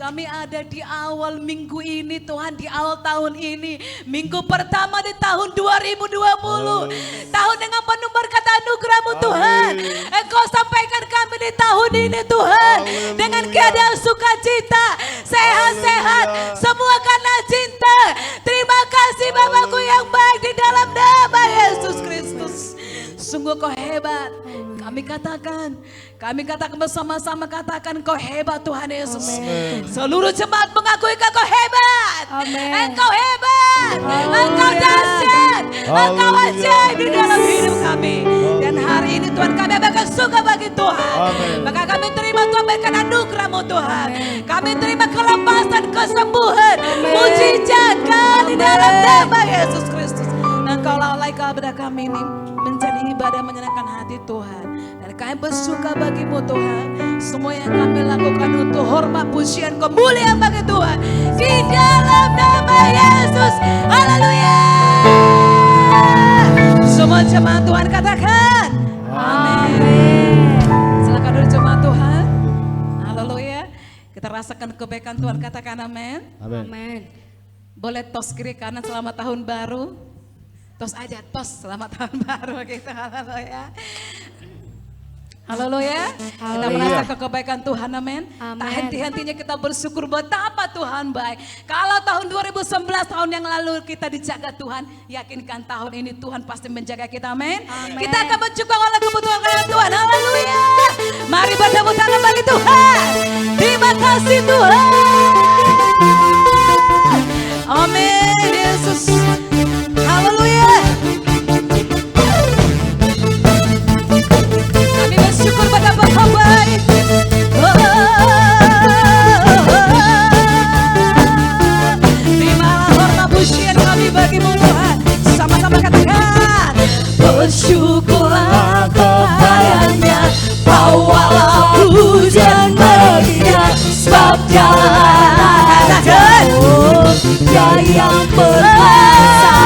Kami ada di awal minggu ini Tuhan, di awal tahun ini. Minggu pertama di tahun 2020. Tahun dengan penuh berkat anugerah-Mu Tuhan. Engkau sampaikan kami di tahun ini Tuhan. Dengan keadaan sukacita, sehat-sehat, semua karena cinta. Terima kasih Bapakku yang baik di dalam nama Yesus Kristus. Sungguh Kau hebat. Kami katakan bersama-sama katakan Kau hebat Tuhan Yesus. Amen. Seluruh jemaat mengakui Kau hebat. Amen. Engkau hebat. Engkau dahsyat. Engkau ajaib di dalam hidup kami. Dan hari ini Tuhan kami akan suka bagi Tuhan. Amen. Maka kami terima Tuhan berkat anugerah-Mu Tuhan. Kami terima kelepasan, kesembuhan, mujizat di dalam nama Yesus Kristus. Engkau lalai kepada kami ini menjadi ibadah menyenangkan hati Tuhan. Dan kami bersuka bagi-Mu Tuhan. Semua yang kami lakukan untuk hormat, pujian, kemuliaan bagi Tuhan. Di dalam nama Yesus. Haleluya. Semua jemaat Tuhan katakan. Amin. Silakan dulu jemaat Tuhan. Haleluya. Kita rasakan kebaikan Tuhan, katakan amin. Amin. Boleh tos kiri kanan selamat tahun baru. Tos aja, tos selamat tahun baru gitu. Haleluya. Haleluya. Kita merasakan kebaikan Tuhan, amin. Tak henti-hentinya kita bersyukur betapa Tuhan baik. Kalau tahun 2019 tahun yang lalu kita dijaga Tuhan, yakinkan tahun ini Tuhan pasti menjaga kita, amin. Kita akan mencoba oleh kebutuhan Tuhan. Haleluya. Mari bertepuk tangan bagi Tuhan. Terima kasih Tuhan. Amin Yesus. Haleluya. Kami bersyukur betapa Kau baik. Terimalah hormat pujian kami bagi-Mu Tuhan. Sama-sama katakan. Bersyukurlah kepadanya, bawalah pujian baginya, sebab Dia yang perkasa.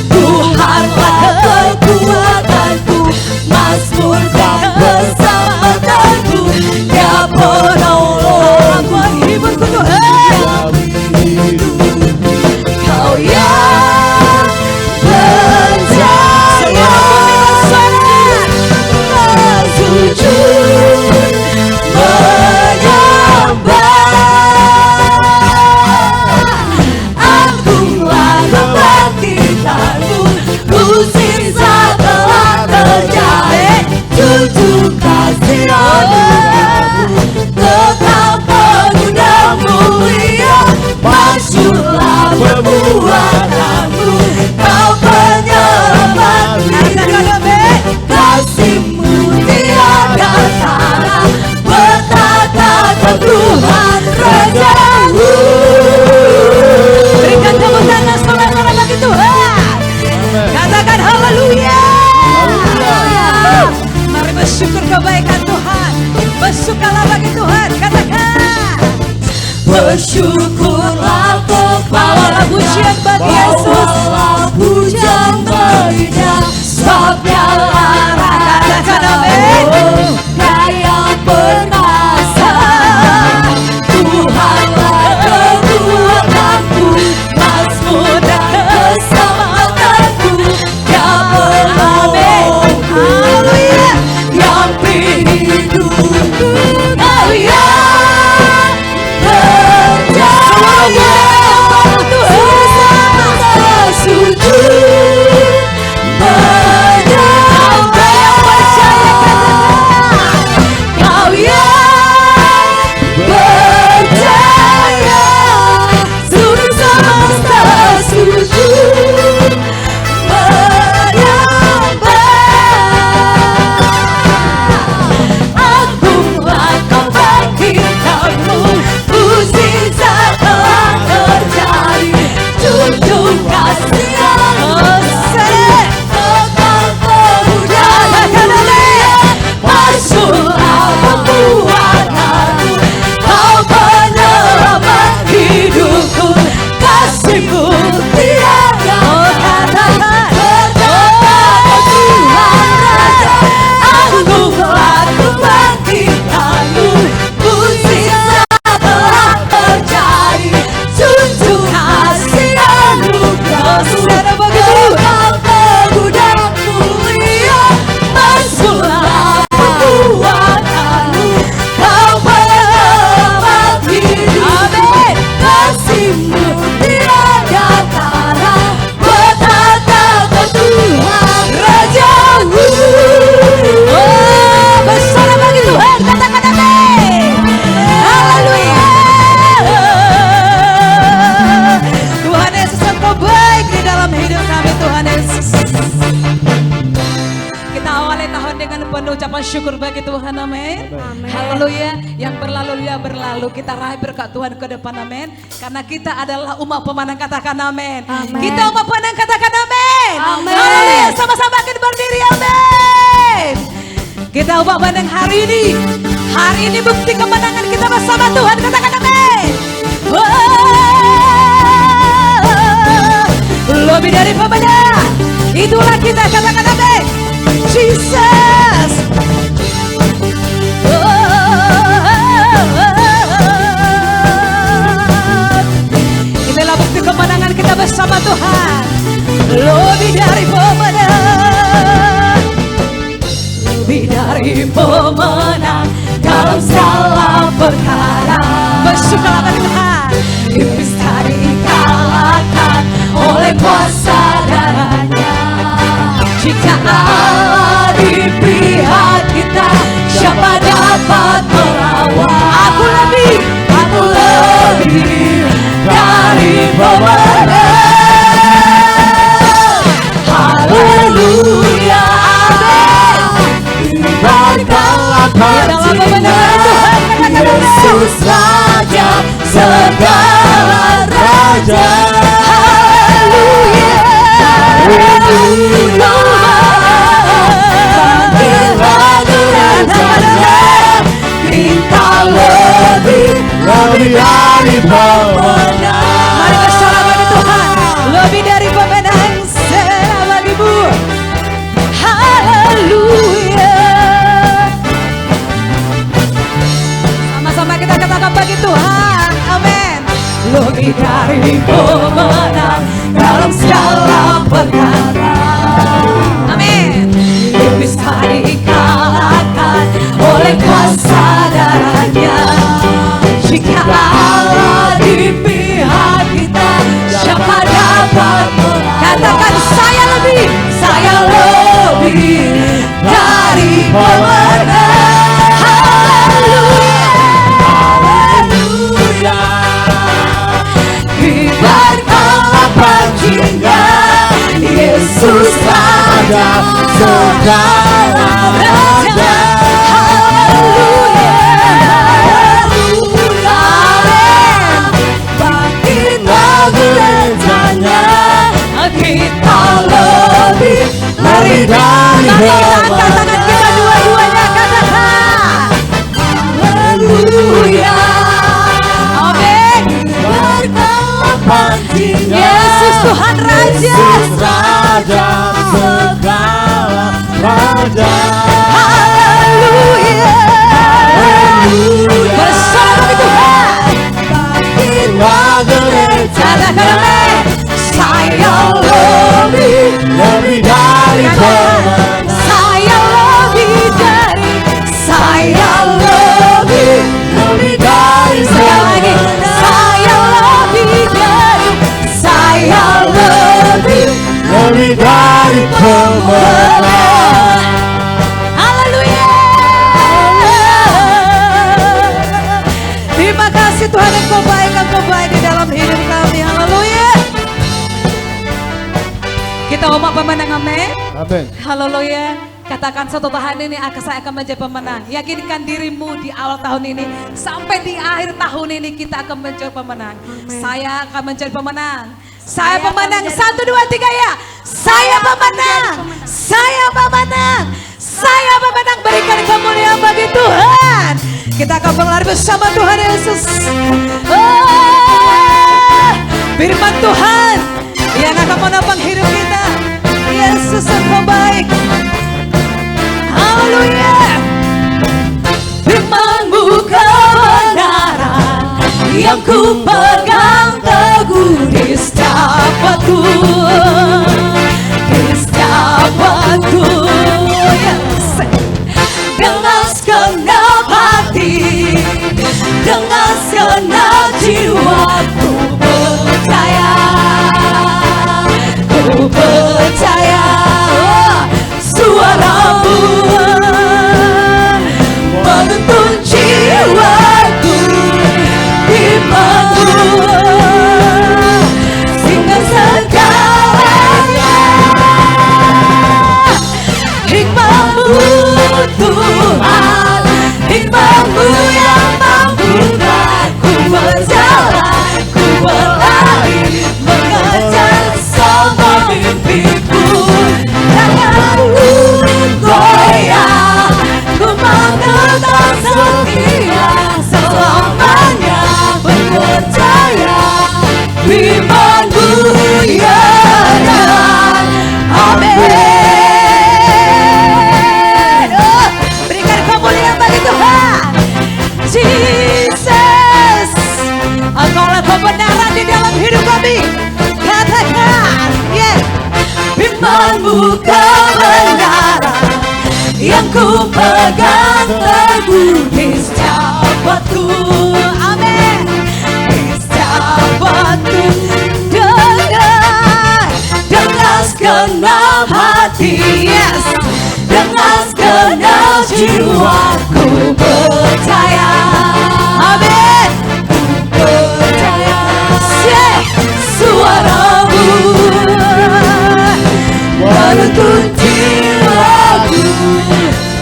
Tuhanlah kekuatanku, Mazmur dan keselamatanku. Dia penolong penghiburku Tuhan. Kau yang berjaya bersujud menyembah. Usir segala terjadi, jujur kasih tetap penuh dan mulia. Masyurlah perbuatanmu, Kau penyelamat hidup. Kasih-Mu tiada tara, bertata ke Tuhan Raja-Mu. Berikan tepuk tangan sorak-sorak bagi Tuhan. Katakan haleluya. Mari bersyukur kebaikan Tuhan. Bersyukurlah bagi Tuhan. Katakan. Bersyukurlah kepada pujian bagi Yesus. Bawalah pujian baginya, sebab Dialah katakan amin. Dia yang perkasa. Tuhanlah kekuatanku, Mazmur dan keselamatanku. Dia penolong, haleluya, yang hidupku. Kau yang berjaya Sama syukur bagi Tuhan, amin. Haleluya. Yang berlalu ya berlalu, kita raih berkat Tuhan ke depan, amin. Karena kita adalah umat pemenang, katakan amin. Kita umat pemenang, katakan amin. Haleluya. Sama-sama kita berdiri, amin. Kita umat pemenang hari ini. Hari ini bukti kemenangan kita bersama Tuhan, katakan amin. Lebih dari pemenang, itulah kita, katakan amin. Jesus. Inilah bukti kemenangan kita bersama Tuhan. Lebih dari pemenang, lebih dari pemenang dalam segala perkara. Bersyukurlah bagi Tuhan. Iblis tadi dikalahkan oleh kuasa darahnya. Jika Allah di pihak kita, siapa dapat melawan? Aku lebih dari pemenang. Haleluya, amin. Berkatlah Tuhan, Yesus Raja segala raja. Haleluya, haleluya. Lebih dari pemenang. Mari bersorak bagi Tuhan. Lebih dari pemenang serah bagimu. Haleluya. Sama-sama kita katakan bagi Tuhan, amin. Lebih dari pemenang dalam segala perkara. Amin. Iblis tadi dikalahkan oleh kuasa darahnya. Jika Allah di pihak kita, siapa dapat melawan? Katakan saya lebih dari pemenang. Haleluya, haleluya. Kibarkanlah panjinya, Yesus Raja segala raja. Haleluya. Kita lebih dari pemenang. Angkat tangan kita dua-duanya, katakan haleluya, amin. Berkatlah panjinya, Yesus Tuhan Raja, Yesus Raja segala raja. Haleluya, haleluya. Bersorak bagi Tuhan. Bangkitlah gereja, katakan saya lebih dari pemenang. Saya lebih dari sekali lagi. Saya lebih dari pemenang. Haleluya. Terima kasih Tuhan, Engkau baik di dalam hidup kami. Haleluya. Kita umat pemenang, amin. Amin. Haleluya. Katakan satu tahun ini saya akan menjadi pemenang. Yakinkan dirimu di awal tahun ini sampai di akhir tahun ini kita akan menjadi pemenang. Amen. Saya akan menjadi pemenang. Saya pemenang. 1, 2, 3 ya. Saya pemenang. Saya pemenang. Saya pemenang. Berikan kemuliaan bagi Tuhan. Kita akan berlari bersama Tuhan Yesus. Firman Tuhan yang akan menopang hidup kita. Yesus Engkau baik. Haleluya. Firman-Mu kebenaran yang ku pegang teguh di setiap waktu. Di setiap waktu. Dengan segenap hati, dengan segenap jiwa ku percaya. Ku percaya suara-Mu menuntun jiwaku, iman-Mu sehingga segalanya hikmat-Mu Aku kebenaran yang ku pegang teguh, niscayabatu, amin, niscayabatu. Dengan segenap hati, yes, dengan segenap jiwaku percaya, amin, ku percaya. Suaramu menuntun jiwaku,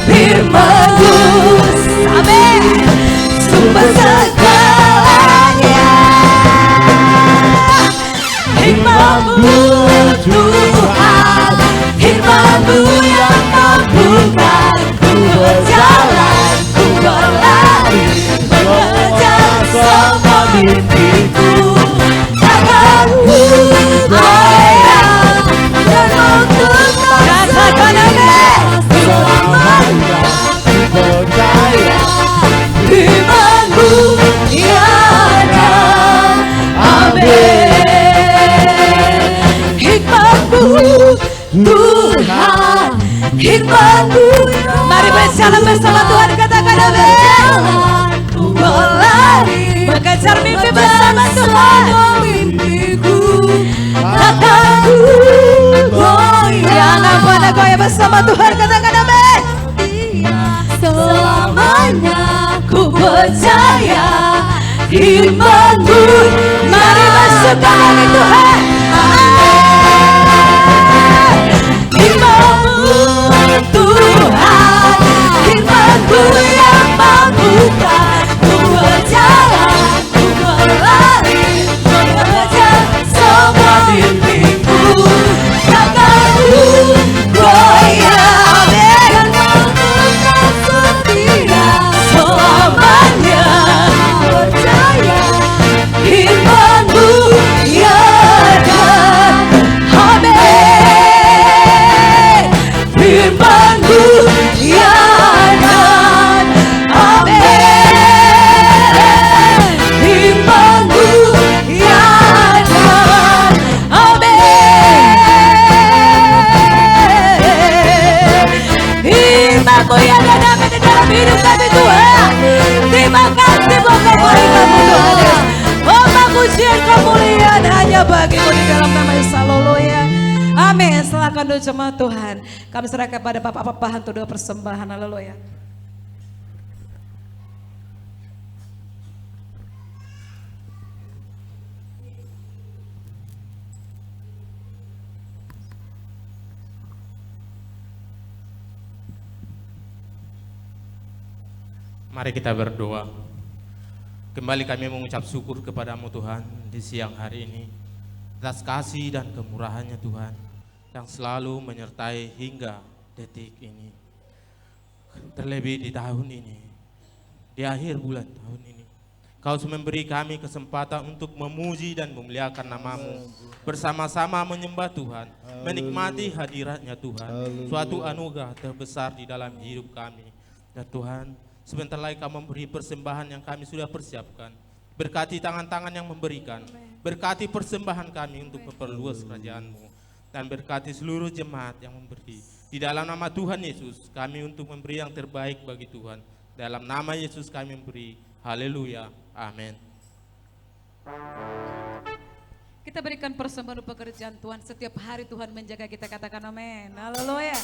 firman-Mu, amin, sumber segalanya. Hikmat-Mu Tuhan, firman-Mu yang mampukan ku berjalan, ku berlari, mengejar semua mimpiku. Takkan ku goyah dan untuk katakan amin, selamanya ku percaya firman-Mu tiada, amin. Hikmat-Mu Tuhan, hikmat-Mu. Mari berjalan bersama Tuhan, katakan amin. Ku berlari mengejar mimpi bersama Tuhan. Mimpiku takkan ku goyah. Jangan pada goyah bersama Tuhan, katakan amin. Selamanya ku percaya firman-Mu. Mari masukkan lagi Tuhan. Firman-Mu Tuhan, firman-Mu yang mampukan ku berjalan, ku berlari, mengejar semua mimpiku. Takkan ku goyah dan mengucap setia selamanya. Percaya firman-Mu tiada, amin. Firman-Mu tiada, amin. Firman-Mu tiada, amin. Firman-Mu yang ada di dalam hidup kami Tuhan. Terima kasih buat kebaikan-Mu Tuhan. Oh, pujian kemuliaan hanya bagi-Mu di dalam nama Yesus. Haleluya. Amin. Silakan doa jemaat Tuhan. Kami serahkan kepada Bapak-Bapak untuk doa persembahan. Haleluya. Mari kita berdoa. Kembali kami mengucap syukur kepada-Mu Tuhan di siang hari ini atas kasih dan kemurahan-Nya Tuhan yang selalu menyertai hingga detik ini. Terlebih di tahun ini, di akhir bulan tahun ini, Kau memberi kami kesempatan untuk memuji dan memuliakan nama-Mu, bersama-sama menyembah Tuhan, menikmati hadirat-Nya Tuhan, suatu anugerah terbesar di dalam hidup kami. Dan Tuhan, sebentar lagi Kau memberi persembahan yang kami sudah persiapkan. Berkati tangan-tangan yang memberikan, berkati persembahan kami untuk memperluas kerajaan-Mu, dan berkati seluruh jemaat yang memberi. Di dalam nama Tuhan Yesus, kami untuk memberi yang terbaik bagi Tuhan. Dalam nama Yesus kami memberi. Haleluya. Amin. Kita berikan persembahan pekerjaan Tuhan. Setiap hari Tuhan menjaga kita, katakan amin. Haleluya.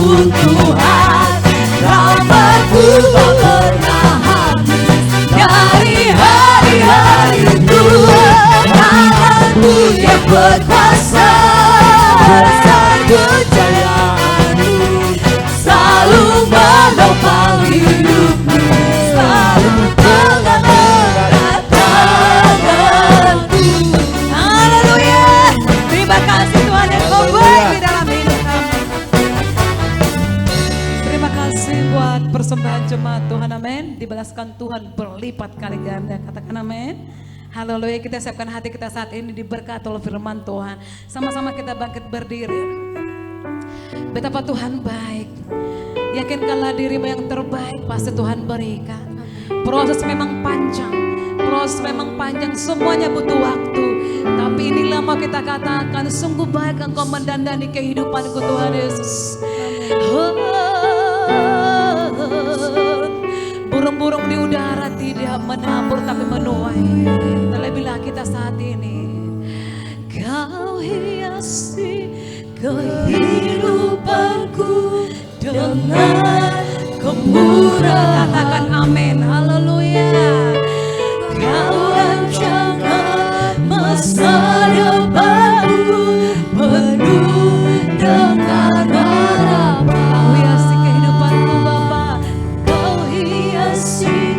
Tuhan, rahmat-Mu tak pernah habis. Dari hari-hari Tuhan, tangan-Mu yang berkuasa, besar kejayaan-Mu selalu menopang hidupku, selalu mengangkat tangan-Mu. Haleluya. Terima kasih Tuhan yang Kau baik di dalam hidup kami. Terima kasih buat persembahan jemaat Tuhan, amin. Dibalaskan Tuhan berlipat kali ganda, katakan amin. Haleluya, kita siapkan hati kita saat ini diberkati oleh firman Tuhan. Sama-sama kita bangkit berdiri. Betapa Tuhan baik. Yakinkanlah dirimu yang terbaik pasti Tuhan berikan. Proses memang panjang, proses memang panjang, semuanya butuh waktu. Tapi inilah mau kita katakan, sungguh baik Engkau mendandani kehidupanku Tuhan Yesus. Burung-burung di udara tidak menabur tapi menuai. Terlebihlah kita saat ini. Kau hiasi kehidupanku dengan kemurahan. Katakan amin, haleluya. Kau rancangan masa depanku penuh dengan harapan. Kau hiasi kehidupanku Bapa, Kau hiasi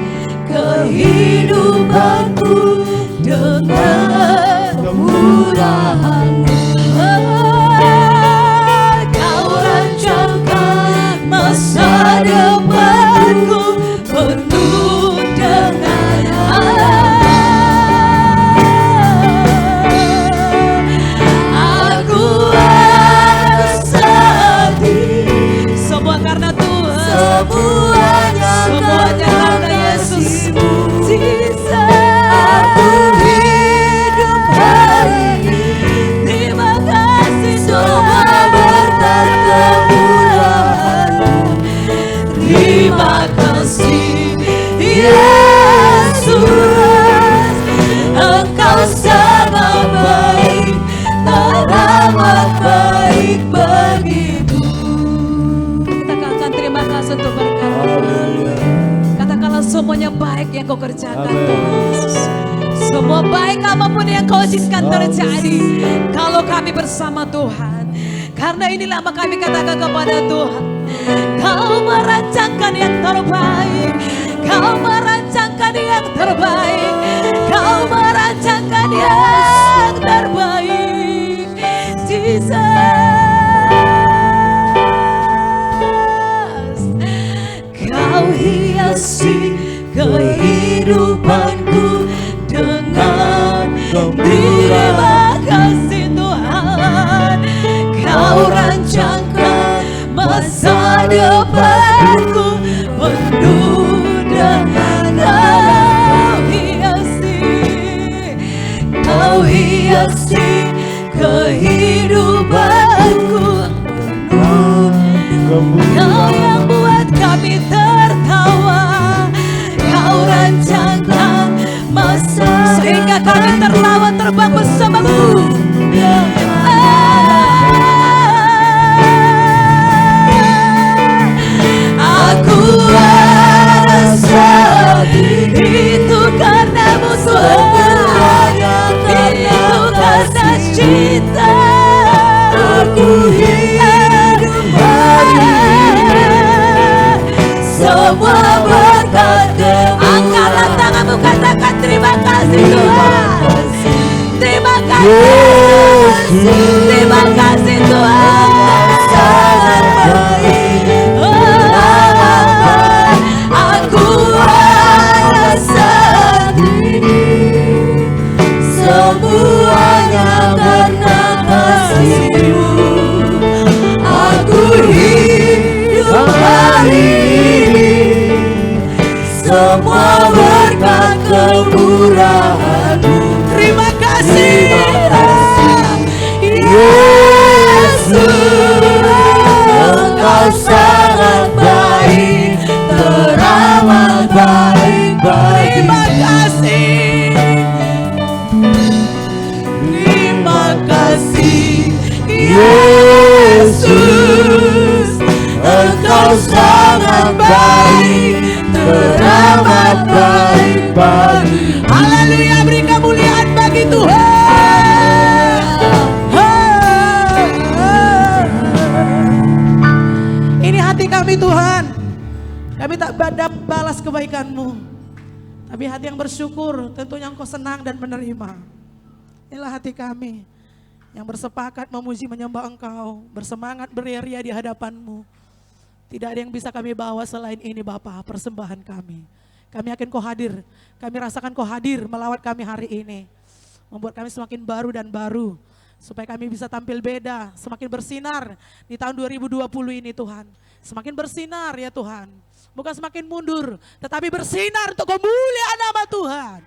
kehidupanku dengan kemurahan. Kau rancangkan masa depanku penuh dengan aku ada sedih. Semua karena Tuhan, semuanya karena Yesus. Aku hidup hari ini. Terima kasih semua berkat kemurahan-Mu. Terima kasih Yesus, Engkau sangat baik, teramat baik bagiku. Kita katakan terima kasih untuk berkat-Mu. Katakanlah semuanya baik yang Kau kerjakan Tuhan Yesus. Semua baik apapun yang Kau izinkan terjadi kalau kami bersama Tuhan. Karena inilah maka kami katakan kepada Tuhan, Kau merancangkan yang terbaik, Kau merancangkan yang terbaik, Kau merancangkan yang terbaik. Jesus, Kau hiasi kehidupanku dengan terima kasih Tuhan. Kau rancangkan masa depanku penuh dengan Kau hiasi kehidupanku penuh. Kau yang buat kami tertawa, Kau rancangkan masa sehingga kami terlawan terbang bersama-Mu. Aku ada sedih, itu karena-Mu Tuhan, itu karena cinta. Aku hidup hari semua berkat. Angkatlah tanganmu, katakan terima kasih Tuhan. Terima kasih. kami Tuhan. Kami tak dapat balas kebaikan-Mu. Tapi hati yang bersyukur, tentunya Engkau senang dan menerima. Inilah hati kami yang bersepakat memuji menyembah Engkau, bersemangat beria-ria di hadapan-Mu. Tidak ada yang bisa kami bawa selain ini Bapa, persembahan kami. Kami yakin Kau hadir, kami rasakan Kau hadir melawat kami hari ini. Membuat kami semakin baru dan baru. Supaya kami bisa tampil beda, semakin bersinar di tahun 2020 ini Tuhan. Semakin bersinar ya Tuhan. Bukan semakin mundur, tetapi bersinar untuk kemuliaan nama Tuhan.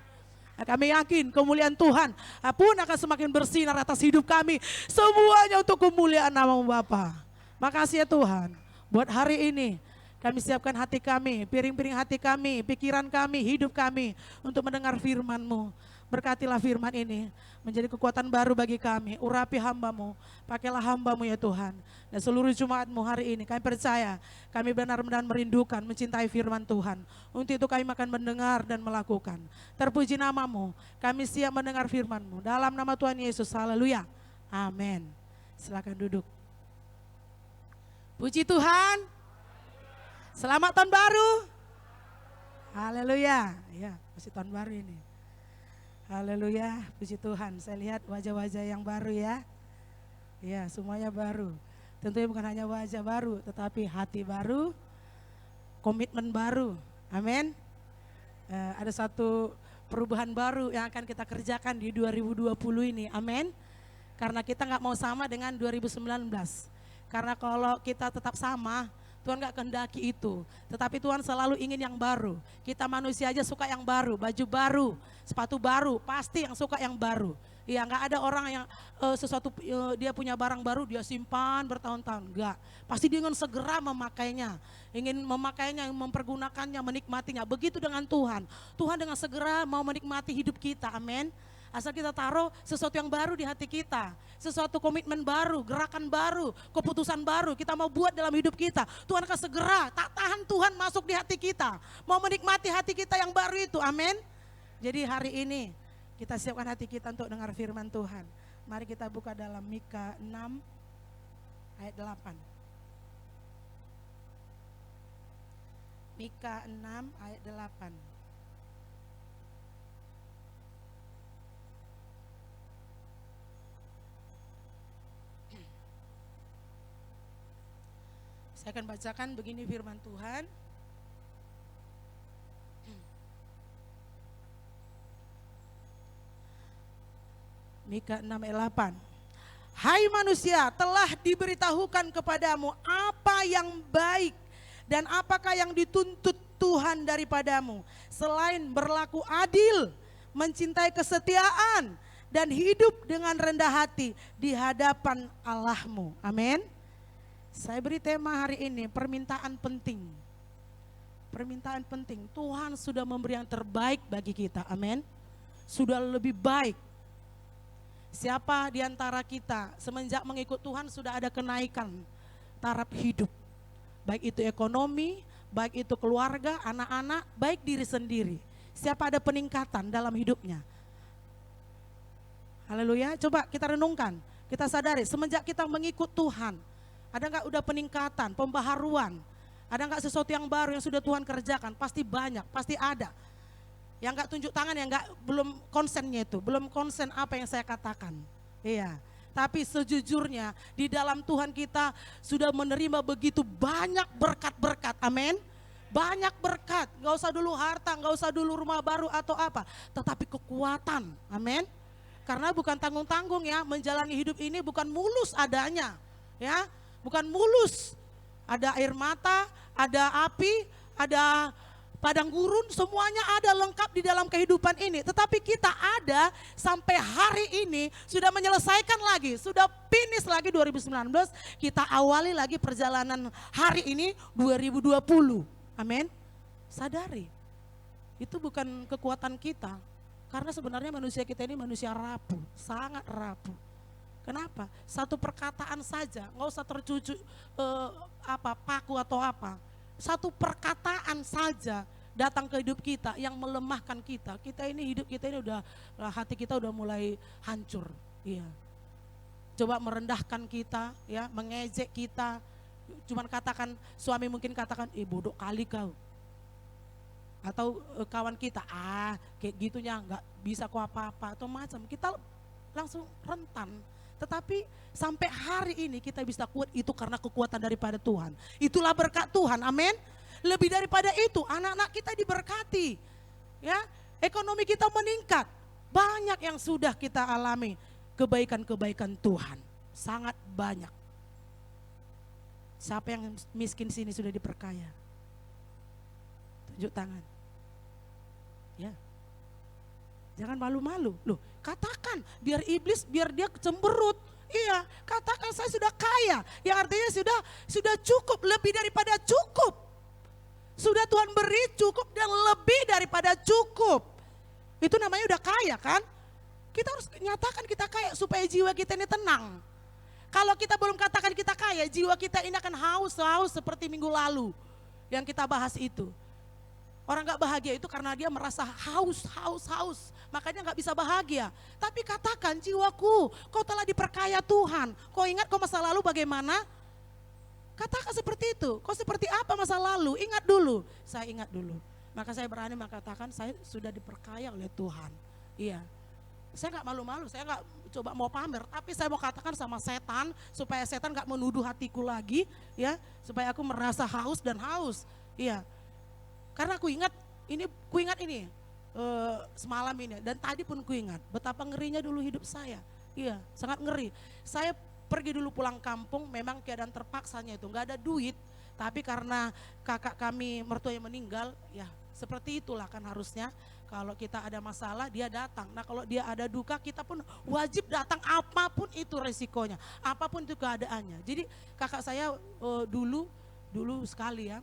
Nah, kami yakin kemuliaan Tuhan pun akan semakin bersinar atas hidup kami. Semuanya untuk kemuliaan nama-Mu Bapa. Makasih ya Tuhan. Buat hari ini kami siapkan hati kami, piring-piring hati kami, pikiran kami, hidup kami untuk mendengar firman-Mu. Berkatilah firman ini menjadi kekuatan baru bagi kami. Urapi hamba-Mu, pakailah hamba-Mu ya Tuhan. Dan seluruh jemaat-Mu hari ini kami percaya, kami benar-benar merindukan, mencintai firman Tuhan. Untuk itu kami akan mendengar dan melakukan. Terpuji nama-Mu, kami siap mendengar firman-Mu. Dalam nama Tuhan Yesus, haleluya. Amin. Silakan duduk. Puji Tuhan. Selamat tahun baru. Haleluya. Ya, masih tahun baru ini. Haleluya, puji Tuhan. Saya lihat wajah-wajah yang baru ya. Ya, semuanya baru. Tentunya bukan hanya wajah baru, tetapi hati baru, komitmen baru. Amin. Ada satu perubahan baru yang akan kita kerjakan di 2020 ini. Amin. Karena kita nggak mau sama dengan 2019. Karena kalau kita tetap sama, Tuhan gak kehendaki itu, tetapi Tuhan selalu ingin yang baru. Kita manusia aja suka yang baru, baju baru, sepatu baru, pasti yang suka yang baru. Ya gak ada orang yang dia punya barang baru dia simpan bertahun-tahun, enggak. Pasti dia ingin segera memakainya, mempergunakannya, menikmatinya. Begitu dengan Tuhan, Tuhan dengan segera mau menikmati hidup kita, amin. Asal kita taruh sesuatu yang baru di hati kita. Sesuatu komitmen baru, gerakan baru, keputusan baru kita mau buat dalam hidup kita. Tuhan akan segera, tak tahan Tuhan masuk di hati kita. Mau menikmati hati kita yang baru itu, amin. Jadi hari ini kita siapkan hati kita untuk dengar firman Tuhan. Mari kita buka dalam Mika 6 ayat 8. Mika 6 ayat 8. Saya akan bacakan begini firman Tuhan. Mika 6 ayat 8. Hai manusia, telah diberitahukan kepadamu apa yang baik dan apakah yang dituntut Tuhan daripadamu, selain berlaku adil, mencintai kesetiaan, dan hidup dengan rendah hati di hadapan Allahmu. Amin. Saya beri tema hari ini, permintaan penting. Permintaan penting. Tuhan sudah memberi yang terbaik bagi kita, amin. Sudah lebih baik. Siapa di antara kita semenjak mengikut Tuhan sudah ada kenaikan taraf hidup. Baik itu ekonomi, baik itu keluarga, anak-anak, baik diri sendiri. Siapa ada peningkatan dalam hidupnya. Haleluya, coba kita renungkan. Kita sadari semenjak kita mengikut Tuhan, ada enggak udah peningkatan, pembaharuan? Ada enggak sesuatu yang baru yang sudah Tuhan kerjakan? Pasti banyak, pasti ada. Yang enggak tunjuk tangan, yang enggak belum konsennya itu, belum konsen apa yang saya katakan. Iya. Tapi sejujurnya di dalam Tuhan kita sudah menerima begitu banyak berkat-berkat. Amin. Banyak berkat, enggak usah dulu harta, enggak usah dulu rumah baru atau apa, tetapi kekuatan. Amin. Karena bukan tanggung-tanggung ya, menjalani hidup ini bukan mulus adanya. Ya, bukan mulus, ada air mata, ada api, ada padang gurun, semuanya ada lengkap di dalam kehidupan ini. Tetapi kita ada sampai hari ini sudah menyelesaikan lagi, sudah finish lagi 2019, kita awali lagi perjalanan hari ini 2020. Amin. Sadari, itu bukan kekuatan kita, karena sebenarnya manusia kita ini manusia rapuh, sangat rapuh. Kenapa? Satu perkataan saja, nggak usah tercucu paku atau apa. Satu perkataan saja datang ke hidup kita yang melemahkan kita. Kita ini hidup kita ini udah, hati kita udah mulai hancur. Iya. Coba merendahkan kita, ya, mengejek kita, cuman katakan, suami mungkin katakan, bodoh kali kau. Atau kawan kita, kayak gitunya nggak bisa kok apa-apa atau macam. Kita langsung rentan. Tetapi sampai hari ini kita bisa kuat itu karena kekuatan daripada Tuhan. Itulah berkat Tuhan, amin. Lebih daripada itu, anak-anak kita diberkati. Ya, ekonomi kita meningkat. Banyak yang sudah kita alami kebaikan-kebaikan Tuhan. Sangat banyak. Siapa yang miskin sini sudah diperkaya? Tunjuk tangan. Ya. Jangan malu-malu. Loh, katakan biar iblis, biar dia cemberut. Iya, katakan saya sudah kaya. Yang artinya sudah cukup, lebih daripada cukup. Sudah Tuhan beri cukup dan lebih daripada cukup. Itu namanya udah kaya kan? Kita harus nyatakan kita kaya supaya jiwa kita ini tenang. Kalau kita belum katakan kita kaya, jiwa kita ini akan haus seperti minggu lalu yang kita bahas itu. Orang gak bahagia itu karena dia merasa haus. Makanya gak bisa bahagia. Tapi katakan, jiwaku, kau telah diperkaya Tuhan. Kau ingat kau masa lalu bagaimana? Katakan seperti itu. Kau seperti apa masa lalu? Ingat dulu. Saya ingat dulu. Maka saya berani mengatakan saya sudah diperkaya oleh Tuhan. Iya. Saya gak malu-malu, saya gak coba mau pamer. Tapi saya mau katakan sama setan, supaya setan gak menuduh hatiku lagi. Ya, supaya aku merasa haus dan haus. Iya. Karena ku ingat ini semalam ini dan tadi pun ku ingat betapa ngerinya dulu hidup saya. Iya, sangat ngeri. Saya pergi dulu pulang kampung, memang keadaan terpaksanya itu nggak ada duit, tapi karena kakak kami mertuanya meninggal, ya seperti itulah kan harusnya. Kalau kita ada masalah dia datang. Nah kalau dia ada duka kita pun wajib datang apapun itu resikonya, apapun itu keadaannya. Jadi kakak saya dulu sekali ya.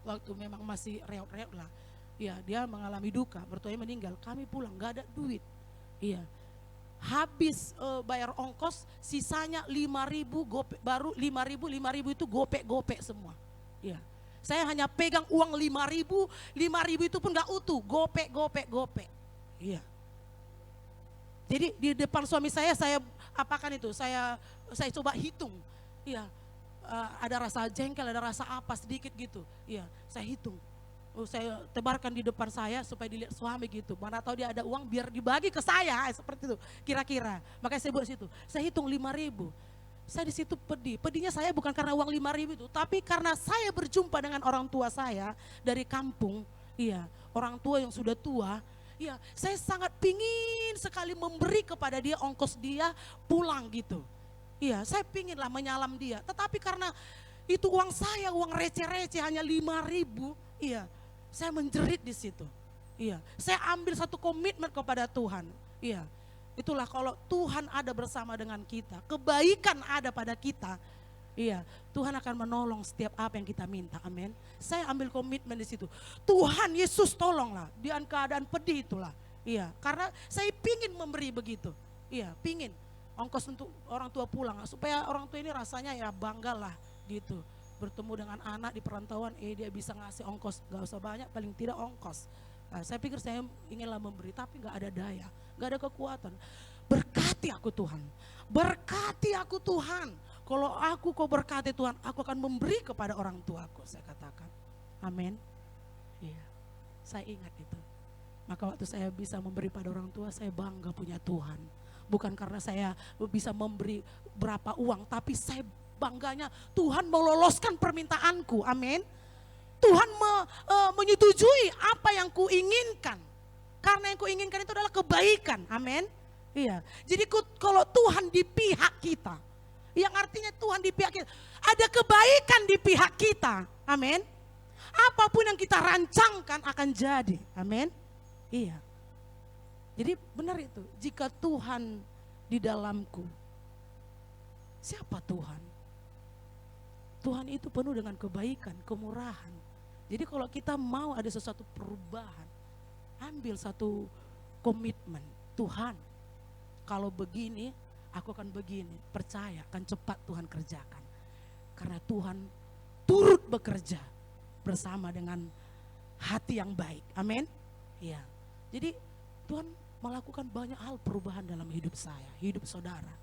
Waktu memang masih reot-reot lah, ya dia mengalami duka, mertuanya meninggal, kami pulang gak ada duit, iya, habis bayar ongkos, sisanya 5.000 gopek, baru 5.000 itu gopek semua, iya. Saya hanya pegang uang 5.000 itu pun gak utuh, gopek, iya. Jadi di depan suami saya apakan itu, saya coba hitung, iya. Ada rasa jengkel, ada rasa apa sedikit gitu. Iya, saya hitung. Saya tebarkan di depan saya supaya dilihat suami gitu. Mana tahu dia ada uang biar dibagi ke saya, seperti itu. Kira-kira. Makanya saya buat situ. Saya hitung 5.000. Saya di situ pedih. Pedihnya saya bukan karena uang 5.000 itu, tapi karena saya berjumpa dengan orang tua saya dari kampung. Iya, orang tua yang sudah tua. Iya, saya sangat pingin sekali memberi kepada dia ongkos dia pulang gitu. Iya, saya pinginlah menyalam dia. Tetapi karena itu uang saya, uang receh-receh hanya 5.000. Iya, saya menjerit di situ. Iya, saya ambil satu komitmen kepada Tuhan. Iya, itulah kalau Tuhan ada bersama dengan kita, kebaikan ada pada kita. Iya, Tuhan akan menolong setiap apa yang kita minta. Amin. Saya ambil komitmen di situ. Tuhan Yesus tolonglah di keadaan pedih itulah. Iya, karena saya pingin memberi begitu. Iya, pingin. Ongkos untuk orang tua pulang supaya orang tua ini rasanya ya banggalah gitu, bertemu dengan anak di perantauan, dia bisa ngasih ongkos, gak usah banyak, paling tidak ongkos. Nah, saya pikir saya inginlah memberi tapi gak ada daya, gak ada kekuatan. Berkati aku Tuhan, berkati aku Tuhan. Kalau kau berkati Tuhan, aku akan memberi kepada orang tuaku, saya katakan. Amin. Iya, saya ingat itu. Maka waktu saya bisa memberi pada orang tua, saya bangga punya Tuhan. Bukan karena saya bisa memberi berapa uang, tapi saya bangganya Tuhan meloloskan permintaanku, amin. Tuhan menyetujui apa yang kuinginkan, karena yang kuinginkan itu adalah kebaikan, amin. Iya, jadi kalau Tuhan di pihak kita, yang artinya Tuhan di pihak kita, ada kebaikan di pihak kita, amin. Apapun yang kita rancangkan akan jadi, amin. Iya. Jadi benar itu, jika Tuhan di dalamku, siapa Tuhan? Tuhan itu penuh dengan kebaikan, kemurahan. Jadi kalau kita mau ada sesuatu perubahan, ambil satu komitmen. Tuhan, kalau begini, aku akan begini. Percaya, akan cepat Tuhan kerjakan. Karena Tuhan turut bekerja bersama dengan hati yang baik. Amin. Iya. Jadi Tuhan melakukan banyak hal perubahan dalam hidup saya, hidup saudara.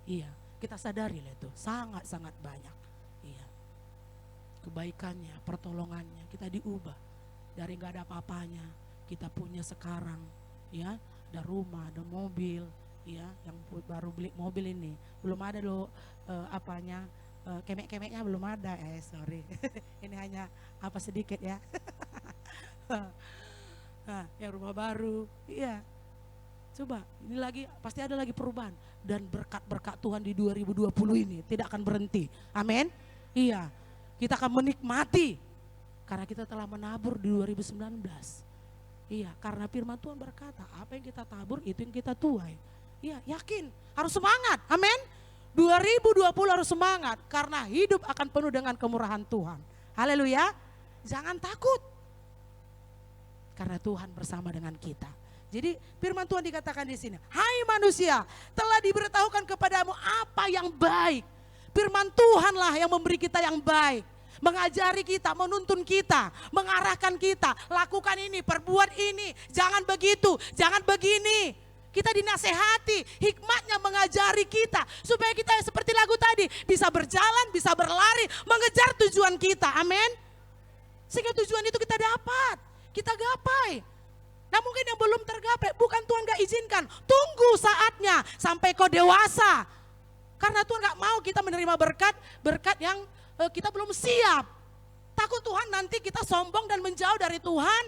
Iya, kita sadari lah itu, sangat-sangat banyak. Iya. kebaikannya, pertolongannya, kita diubah dari nggak ada apa-apanya, kita punya sekarang, ya, ada rumah, ada mobil, ya, yang baru beli mobil ini, belum ada loh kemek-kemeknya belum ada, sorry, ini hanya apa sedikit ya, nah, yang rumah baru, iya, coba ini lagi pasti ada lagi perubahan dan berkat-berkat Tuhan di 2020 ini tidak akan berhenti, amin, iya, kita akan menikmati karena kita telah menabur di 2019, iya, karena firman Tuhan berkata apa yang kita tabur itu yang kita tuai, iya, yakin, harus semangat, amin. 2020 harus semangat karena hidup akan penuh dengan kemurahan Tuhan. Haleluya. Jangan takut. Karena Tuhan bersama dengan kita. Jadi firman Tuhan dikatakan di sini, "Hai manusia, telah diberitahukan kepadamu apa yang baik." Firman Tuhanlah yang memberi kita yang baik, mengajari kita, menuntun kita, mengarahkan kita, lakukan ini, perbuat ini, jangan begitu, jangan begini. Kita dinasehati, hikmatnya mengajari kita supaya kita seperti lagu tadi bisa berjalan, bisa berlari, mengejar tujuan kita, amin. Sehingga tujuan itu kita dapat, kita gapai. Nah mungkin yang belum tergapai, bukan Tuhan gak izinkan, tunggu saatnya sampai kau dewasa. Karena Tuhan gak mau kita menerima berkat yang kita belum siap. Takut Tuhan nanti kita sombong dan menjauh dari Tuhan.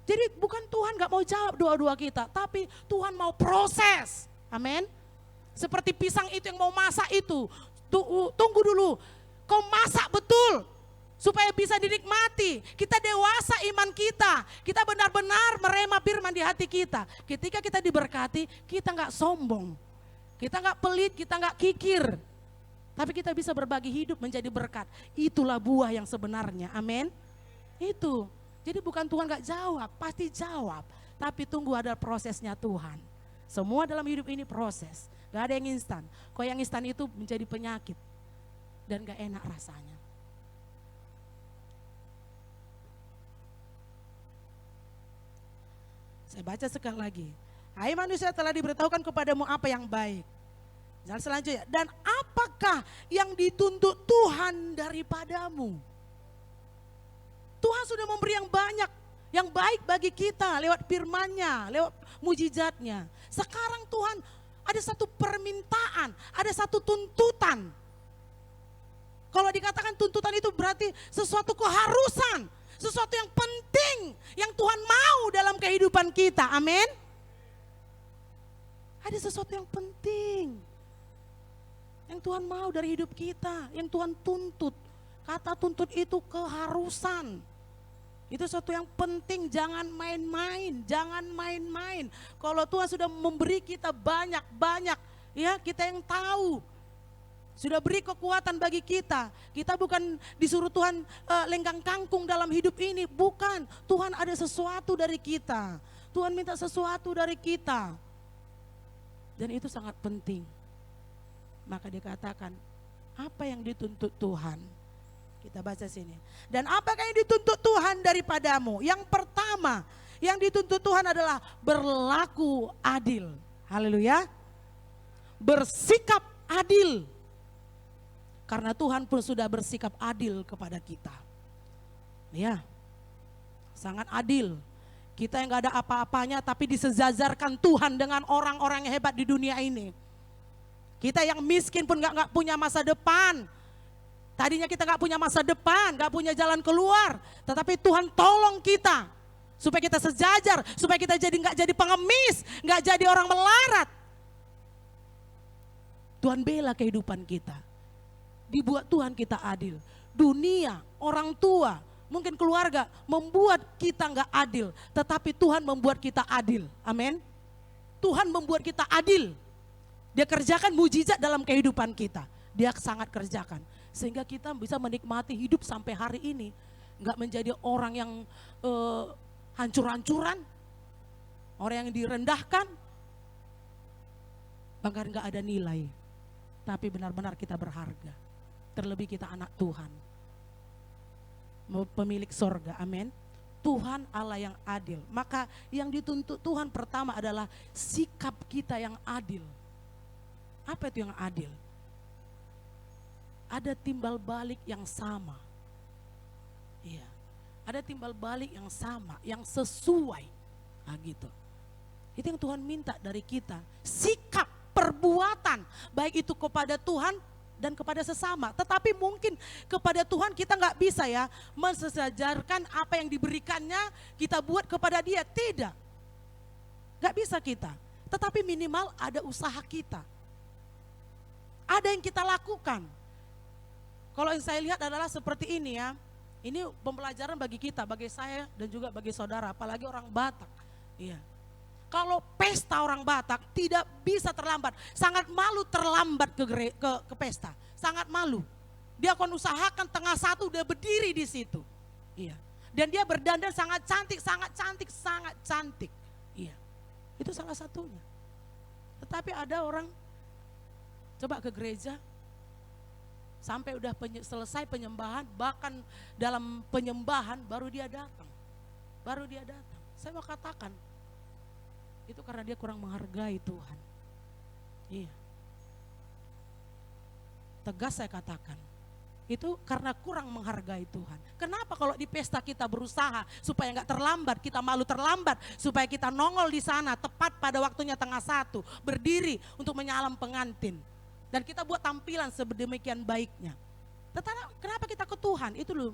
Jadi bukan Tuhan gak mau jawab doa-doa kita, tapi Tuhan mau proses. Amin. Seperti pisang itu yang mau masak itu, tunggu dulu, kau masak betul supaya bisa dinikmati. Kita dewasa iman kita benar-benar merema firman di hati kita. Ketika kita diberkati, kita gak sombong, kita gak pelit, kita gak kikir. Tapi kita bisa berbagi hidup menjadi berkat. Itulah buah yang sebenarnya, amin. Itu. Jadi bukan Tuhan gak jawab, pasti jawab. Tapi tunggu ada prosesnya Tuhan. Semua dalam hidup ini proses. Gak ada yang instan. Kalau yang instan itu menjadi penyakit. Dan gak enak rasanya. Saya baca sekali lagi. Hai manusia, telah diberitahukan kepadamu apa yang baik. Dan selanjutnya, dan apakah yang dituntut Tuhan daripadamu? Tuhan sudah memberi yang banyak, yang baik bagi kita lewat firman-Nya, lewat mujizatnya. Sekarang Tuhan ada satu permintaan, ada satu tuntutan. Kalau dikatakan tuntutan itu berarti sesuatu keharusan, sesuatu yang penting yang Tuhan mau dalam kehidupan kita, amin. Ada sesuatu yang penting yang Tuhan mau dari hidup kita, yang Tuhan tuntut. Kata tuntut itu keharusan. Itu sesuatu yang penting, jangan main-main, jangan main-main. Kalau Tuhan sudah memberi kita banyak-banyak, ya kita yang tahu. Sudah beri kekuatan bagi kita. Kita bukan disuruh Tuhan lenggang kangkung dalam hidup ini, bukan. Tuhan ada sesuatu dari kita. Tuhan minta sesuatu dari kita. Dan itu sangat penting. Maka dikatakan, apa yang dituntut Tuhan? Kita baca sini. Dan apakah yang dituntut Tuhan daripadamu? Yang pertama, yang dituntut Tuhan adalah berlaku adil. Haleluya. Bersikap adil. Karena Tuhan pun sudah bersikap adil kepada kita. Ya, sangat adil. Kita yang gak ada apa-apanya tapi disejajarkan Tuhan dengan orang-orang yang hebat di dunia ini. Kita yang miskin pun gak punya masa depan. Tadinya kita gak punya masa depan, gak punya jalan keluar. Tetapi Tuhan tolong kita. Supaya kita sejajar, supaya kita gak jadi pengemis, gak jadi orang melarat. Tuhan bela kehidupan kita. Dibuat Tuhan kita adil. Dunia, orang tua, mungkin keluarga membuat kita gak adil. Tetapi Tuhan membuat kita adil. Amin. Tuhan membuat kita adil. Dia kerjakan mujizat dalam kehidupan kita. Dia sangat kerjakan. Sehingga kita bisa menikmati hidup sampai hari ini. Enggak menjadi orang yang hancur-hancuran. Orang yang direndahkan. Bahkan enggak ada nilai. Tapi benar-benar kita berharga. Terlebih kita anak Tuhan. Pemilik sorga, amin. Tuhan Allah yang adil. Maka yang dituntut Tuhan pertama adalah sikap kita yang adil. Apa itu yang adil? ada timbal balik yang sama. Iya, ada timbal balik yang sama, yang sesuai. Nah gitu. Itu yang Tuhan minta dari kita. Sikap, perbuatan, baik itu kepada Tuhan dan kepada sesama. Tetapi mungkin kepada Tuhan kita nggak bisa ya mensejajarkan apa yang diberikannya kita buat kepada dia. Tidak. Nggak bisa kita. Tetapi minimal ada usaha kita. Ada yang kita lakukan. Kalau yang saya lihat adalah seperti ini ya. Ini pembelajaran bagi kita, bagi saya dan juga bagi saudara, apalagi orang Batak. Iya. Kalau pesta orang Batak tidak bisa terlambat. Sangat malu terlambat ke pesta. Sangat malu. Dia akan usahakan tengah satu udah berdiri di situ. Iya. Dan dia berdandan sangat cantik, sangat cantik, sangat cantik. Iya. Itu salah satunya. Tetapi ada orang coba ke gereja, sampai udah selesai penyembahan, bahkan dalam penyembahan baru dia datang. Baru dia datang. Saya mau katakan, itu karena dia kurang menghargai Tuhan. Iya. Tegas saya katakan. Itu karena kurang menghargai Tuhan. Kenapa kalau di pesta kita berusaha supaya nggak terlambat, kita malu terlambat, supaya kita nongol di sana tepat pada waktunya tengah satu, berdiri untuk menyalam pengantin. Dan kita buat tampilan sedemikian baiknya. Tetapi kenapa kita ke Tuhan? Itu loh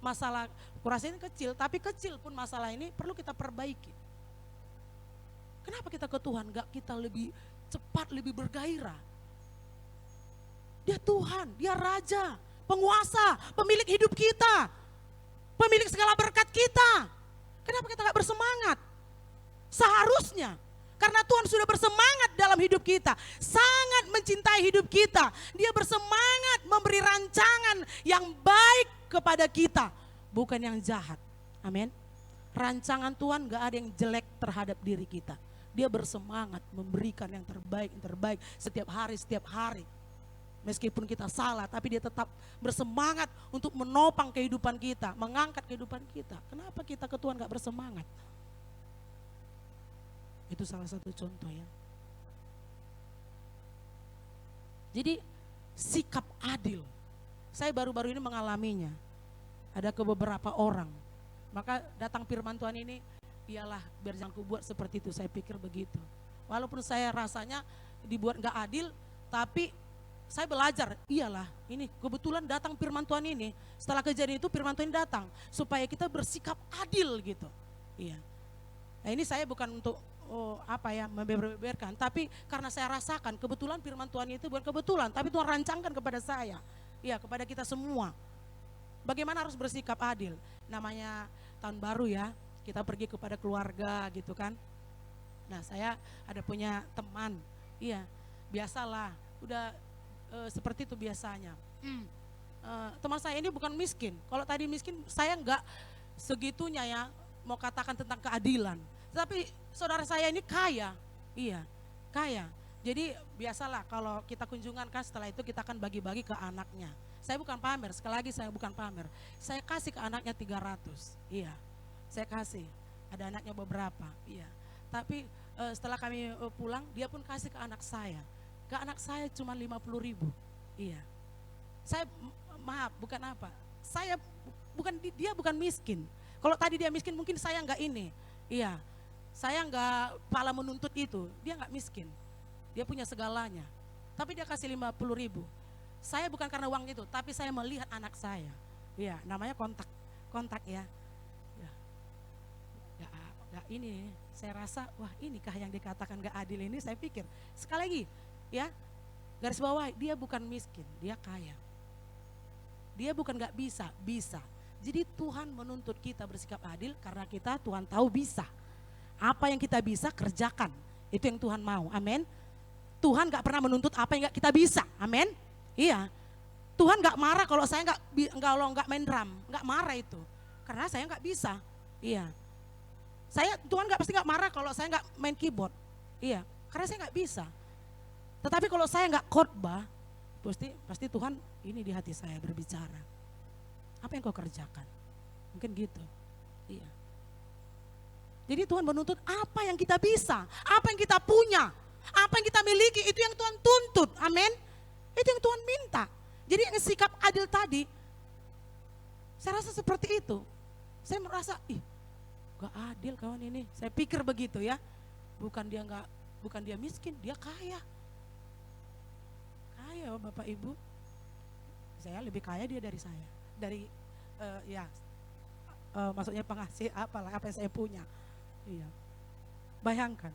masalah kurasa ini kecil, tapi kecil pun masalah ini perlu kita perbaiki. Kenapa kita ke Tuhan? Gak kita lebih cepat, lebih bergairah. Dia Tuhan, dia Raja, penguasa, pemilik hidup kita. Pemilik segala berkat kita. Kenapa kita gak bersemangat? Seharusnya. Karena Tuhan sudah bersemangat dalam hidup kita. Sangat mencintai hidup kita. Dia bersemangat memberi rancangan yang baik kepada kita. Bukan yang jahat. Amin. Rancangan Tuhan gak ada yang jelek terhadap diri kita. Dia bersemangat memberikan yang terbaik setiap hari. Meskipun kita salah, tapi dia tetap bersemangat untuk menopang kehidupan kita, mengangkat kehidupan kita. Kenapa kita ke Tuhan gak bersemangat? Itu salah satu contoh ya. Jadi sikap adil. Saya baru-baru ini mengalaminya. Ada ke beberapa orang. Maka datang firman Tuhan ini, iyalah biar jangan kubuat seperti itu. Saya pikir begitu. Walaupun saya rasanya dibuat gak adil, tapi saya belajar, iyalah ini kebetulan datang firman Tuhan ini. Setelah kejadian itu firman Tuhan datang. Supaya kita bersikap adil gitu. Iya. Nah ini saya bukan untuk membeberkan, tapi karena saya rasakan kebetulan firman Tuhan itu bukan kebetulan, tapi Tuhan rancangkan kepada saya, ya kepada kita semua. Bagaimana harus bersikap adil? Namanya tahun baru ya, kita pergi kepada keluarga gitu kan. Nah saya ada punya teman, iya biasalah, udah seperti itu biasanya. Teman saya ini bukan miskin, kalau tadi miskin saya enggak segitunya ya mau katakan tentang keadilan. Tapi saudara saya ini kaya, iya kaya. Jadi biasalah kalau kita kunjungan kan setelah itu kita akan bagi-bagi ke anaknya. Saya bukan pamer, sekali lagi saya bukan pamer. Saya kasih ke anaknya 300, iya saya kasih. Ada anaknya beberapa, iya. Tapi setelah kami pulang dia pun kasih ke anak saya. Ke anak saya cuma 50.000, iya. Saya maaf bukan apa, dia bukan miskin. Kalau tadi dia miskin mungkin saya enggak ini, iya. Saya enggak pala menuntut itu, dia enggak miskin. Dia punya segalanya. Tapi dia kasih 50.000. Saya bukan karena uang itu, tapi saya melihat anak saya. Iya, namanya kontak ya. Ya ini, saya rasa wah inikah yang dikatakan enggak adil ini, saya pikir. Sekali lagi, ya. Garis bawah, dia bukan miskin, dia kaya. Dia bukan enggak bisa. Jadi Tuhan menuntut kita bersikap adil karena Tuhan tahu bisa. Apa yang kita bisa kerjakan, itu yang Tuhan mau, amin. Tuhan gak pernah menuntut apa yang gak kita bisa, amin. Iya, Tuhan gak marah kalau saya gak main drum, gak marah itu. Karena saya gak bisa, iya. Tuhan pasti gak marah kalau saya gak main keyboard, iya. Karena saya gak bisa. Tetapi kalau saya gak khotbah, pasti Tuhan ini di hati saya berbicara. Apa yang kau kerjakan? Mungkin gitu, iya. Jadi Tuhan menuntut apa yang kita bisa, apa yang kita punya, apa yang kita miliki, itu yang Tuhan tuntut, amin. Itu yang Tuhan minta. Jadi yang sikap adil tadi, saya rasa seperti itu. Saya merasa, gak adil kawan ini. Saya pikir begitu ya. Bukan dia miskin, dia kaya. Kaya Bapak Ibu. Saya lebih kaya dia dari saya. Dari maksudnya pengasih apa yang saya punya. Iya. Bayangkan.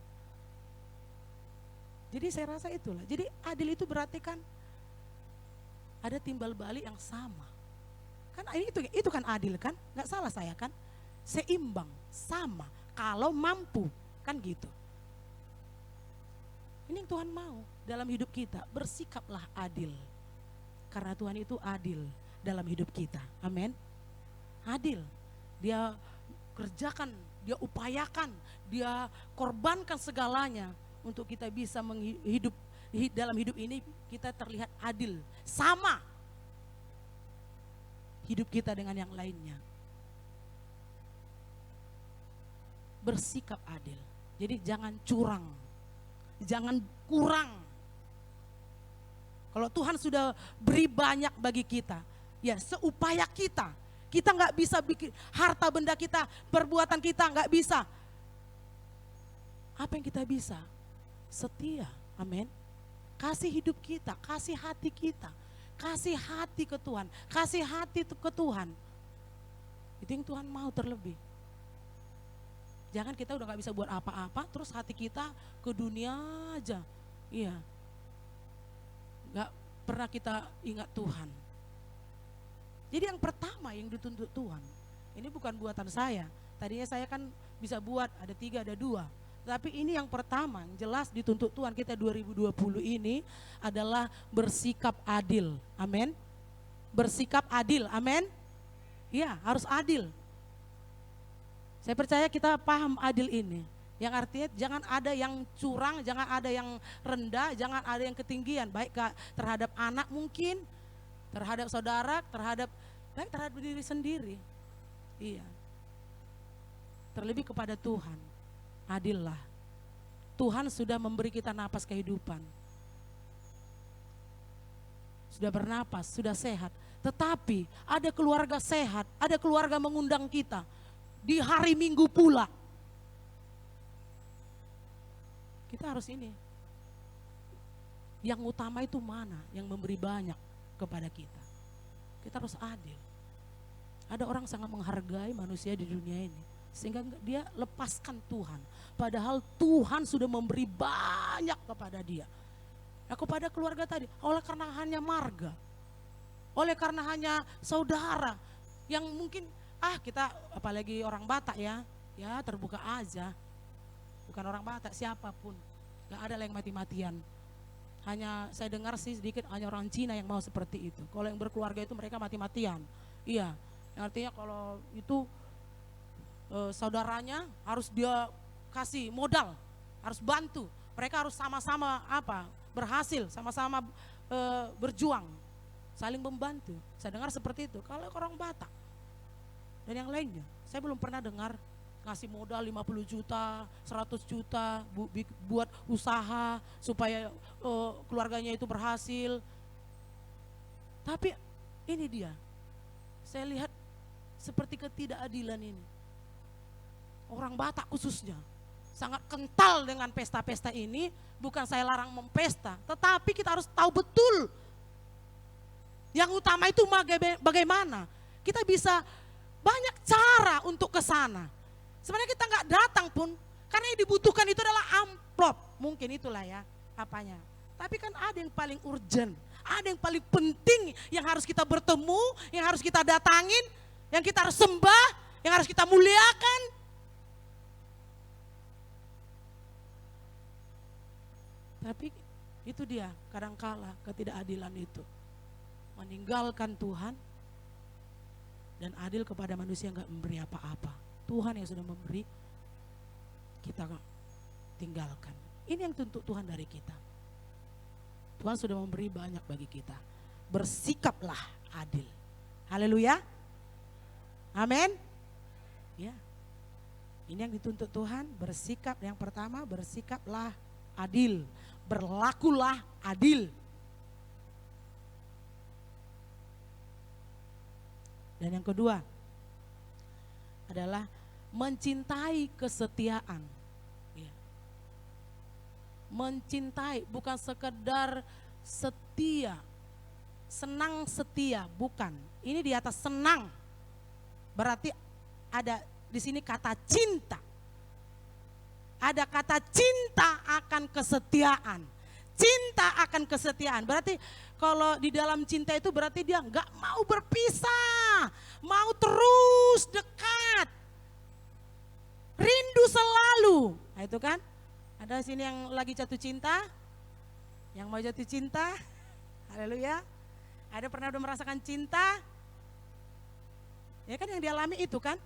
Jadi saya rasa itulah. Jadi adil itu berarti kan ada timbal balik yang sama. Kan itu kan adil kan? Nggak salah saya kan? Seimbang, sama, kalau mampu, kan gitu. Ini yang Tuhan mau dalam hidup kita, bersikaplah adil. Karena Tuhan itu adil dalam hidup kita. Amin. Adil. Dia kerjakan, dia upayakan, dia korbankan segalanya untuk kita bisa dalam hidup ini kita terlihat adil, sama hidup kita dengan yang lainnya. Bersikap adil. Jadi jangan curang, jangan kurang. Kalau Tuhan sudah beri banyak bagi kita, ya seupaya kita nggak bisa bikin harta benda kita, perbuatan kita nggak bisa. Apa yang kita bisa? Setia, amin. Kasih hidup kita, kasih hati kita, kasih hati ke Tuhan, kasih hati ke Tuhan. Itu yang Tuhan mau terlebih. Jangan kita udah gak bisa buat apa-apa, terus hati kita ke dunia aja. Iya, gak pernah kita ingat Tuhan. Jadi yang pertama yang dituntut Tuhan, ini bukan buatan saya. Tadinya saya kan bisa buat ada 3, ada 2. Tapi ini yang pertama, yang jelas dituntut Tuhan kita 2020 ini adalah bersikap adil. Amin. Bersikap adil, amin. Iya, harus adil. Saya percaya kita paham adil ini. Yang artinya jangan ada yang curang, jangan ada yang rendah, jangan ada yang ketinggian. Baik terhadap anak mungkin, terhadap saudara, terhadap diri sendiri. Iya. Terlebih kepada Tuhan. Adillah. Tuhan sudah memberi kita napas kehidupan. Sudah bernapas, sudah sehat. Tetapi ada keluarga sehat, ada keluarga mengundang kita. Di hari Minggu pula. Kita harus ini. Yang utama itu mana? Yang memberi banyak kepada kita. Kita harus adil. Ada orang sangat menghargai manusia di dunia ini. Sehingga dia lepaskan Tuhan. Padahal Tuhan sudah memberi banyak kepada dia. Nah, kepada keluarga tadi, oleh karena hanya marga. Oleh karena hanya saudara. Yang mungkin, kita apalagi orang Batak ya terbuka aja. Bukan orang Batak, siapapun. Gak ada yang mati-matian. Hanya saya dengar sih sedikit hanya orang Cina yang mau seperti itu. Kalau yang berkeluarga itu mereka mati-matian. Iya, artinya kalau itu saudaranya harus dia kasih modal, harus bantu. Mereka harus sama-sama berhasil, sama-sama berjuang, saling membantu. Saya dengar seperti itu. Kalau orang Batak dan yang lainnya, saya belum pernah dengar ngasih modal 50 juta, 100 juta buat usaha supaya keluarganya itu berhasil. Tapi ini dia, saya lihat seperti ketidakadilan ini. Orang Batak khususnya sangat kental dengan pesta-pesta ini. Bukan saya larang mempesta, tetapi kita harus tahu betul yang utama itu bagaimana. Kita bisa banyak cara untuk ke sana. Sebenarnya kita nggak datang pun, karena yang dibutuhkan itu adalah amplop. Mungkin itulah ya apanya. Tapi kan ada yang paling urgent, ada yang paling penting yang harus kita bertemu, yang harus kita datangin, yang kita harus sembah, yang harus kita muliakan. Tapi itu dia kadangkala ketidakadilan itu. Meninggalkan Tuhan dan adil kepada manusia nggak memberi apa-apa. Tuhan yang sudah memberi, kita tinggalkan. Ini yang tuntut Tuhan dari kita. Tuhan sudah memberi banyak bagi kita. Bersikaplah adil. Haleluya. Amin. Ya. Ini yang dituntut Tuhan, bersikap. Yang pertama, bersikaplah adil. Berlakulah adil. Dan yang kedua adalah mencintai kesetiaan. Ya. Mencintai bukan sekedar setia, senang setia, bukan. Ini di atas senang. Berarti ada di sini kata cinta. Ada kata cinta akan kesetiaan. Cinta akan kesetiaan. Berarti kalau di dalam cinta itu berarti dia nggak mau berpisah, mau terus dekat, rindu selalu. Nah, itu kan? Ada sini yang lagi jatuh cinta, yang mau jatuh cinta, haleluya. Ada pernah udah merasakan cinta? Ya kan yang dialami itu kan?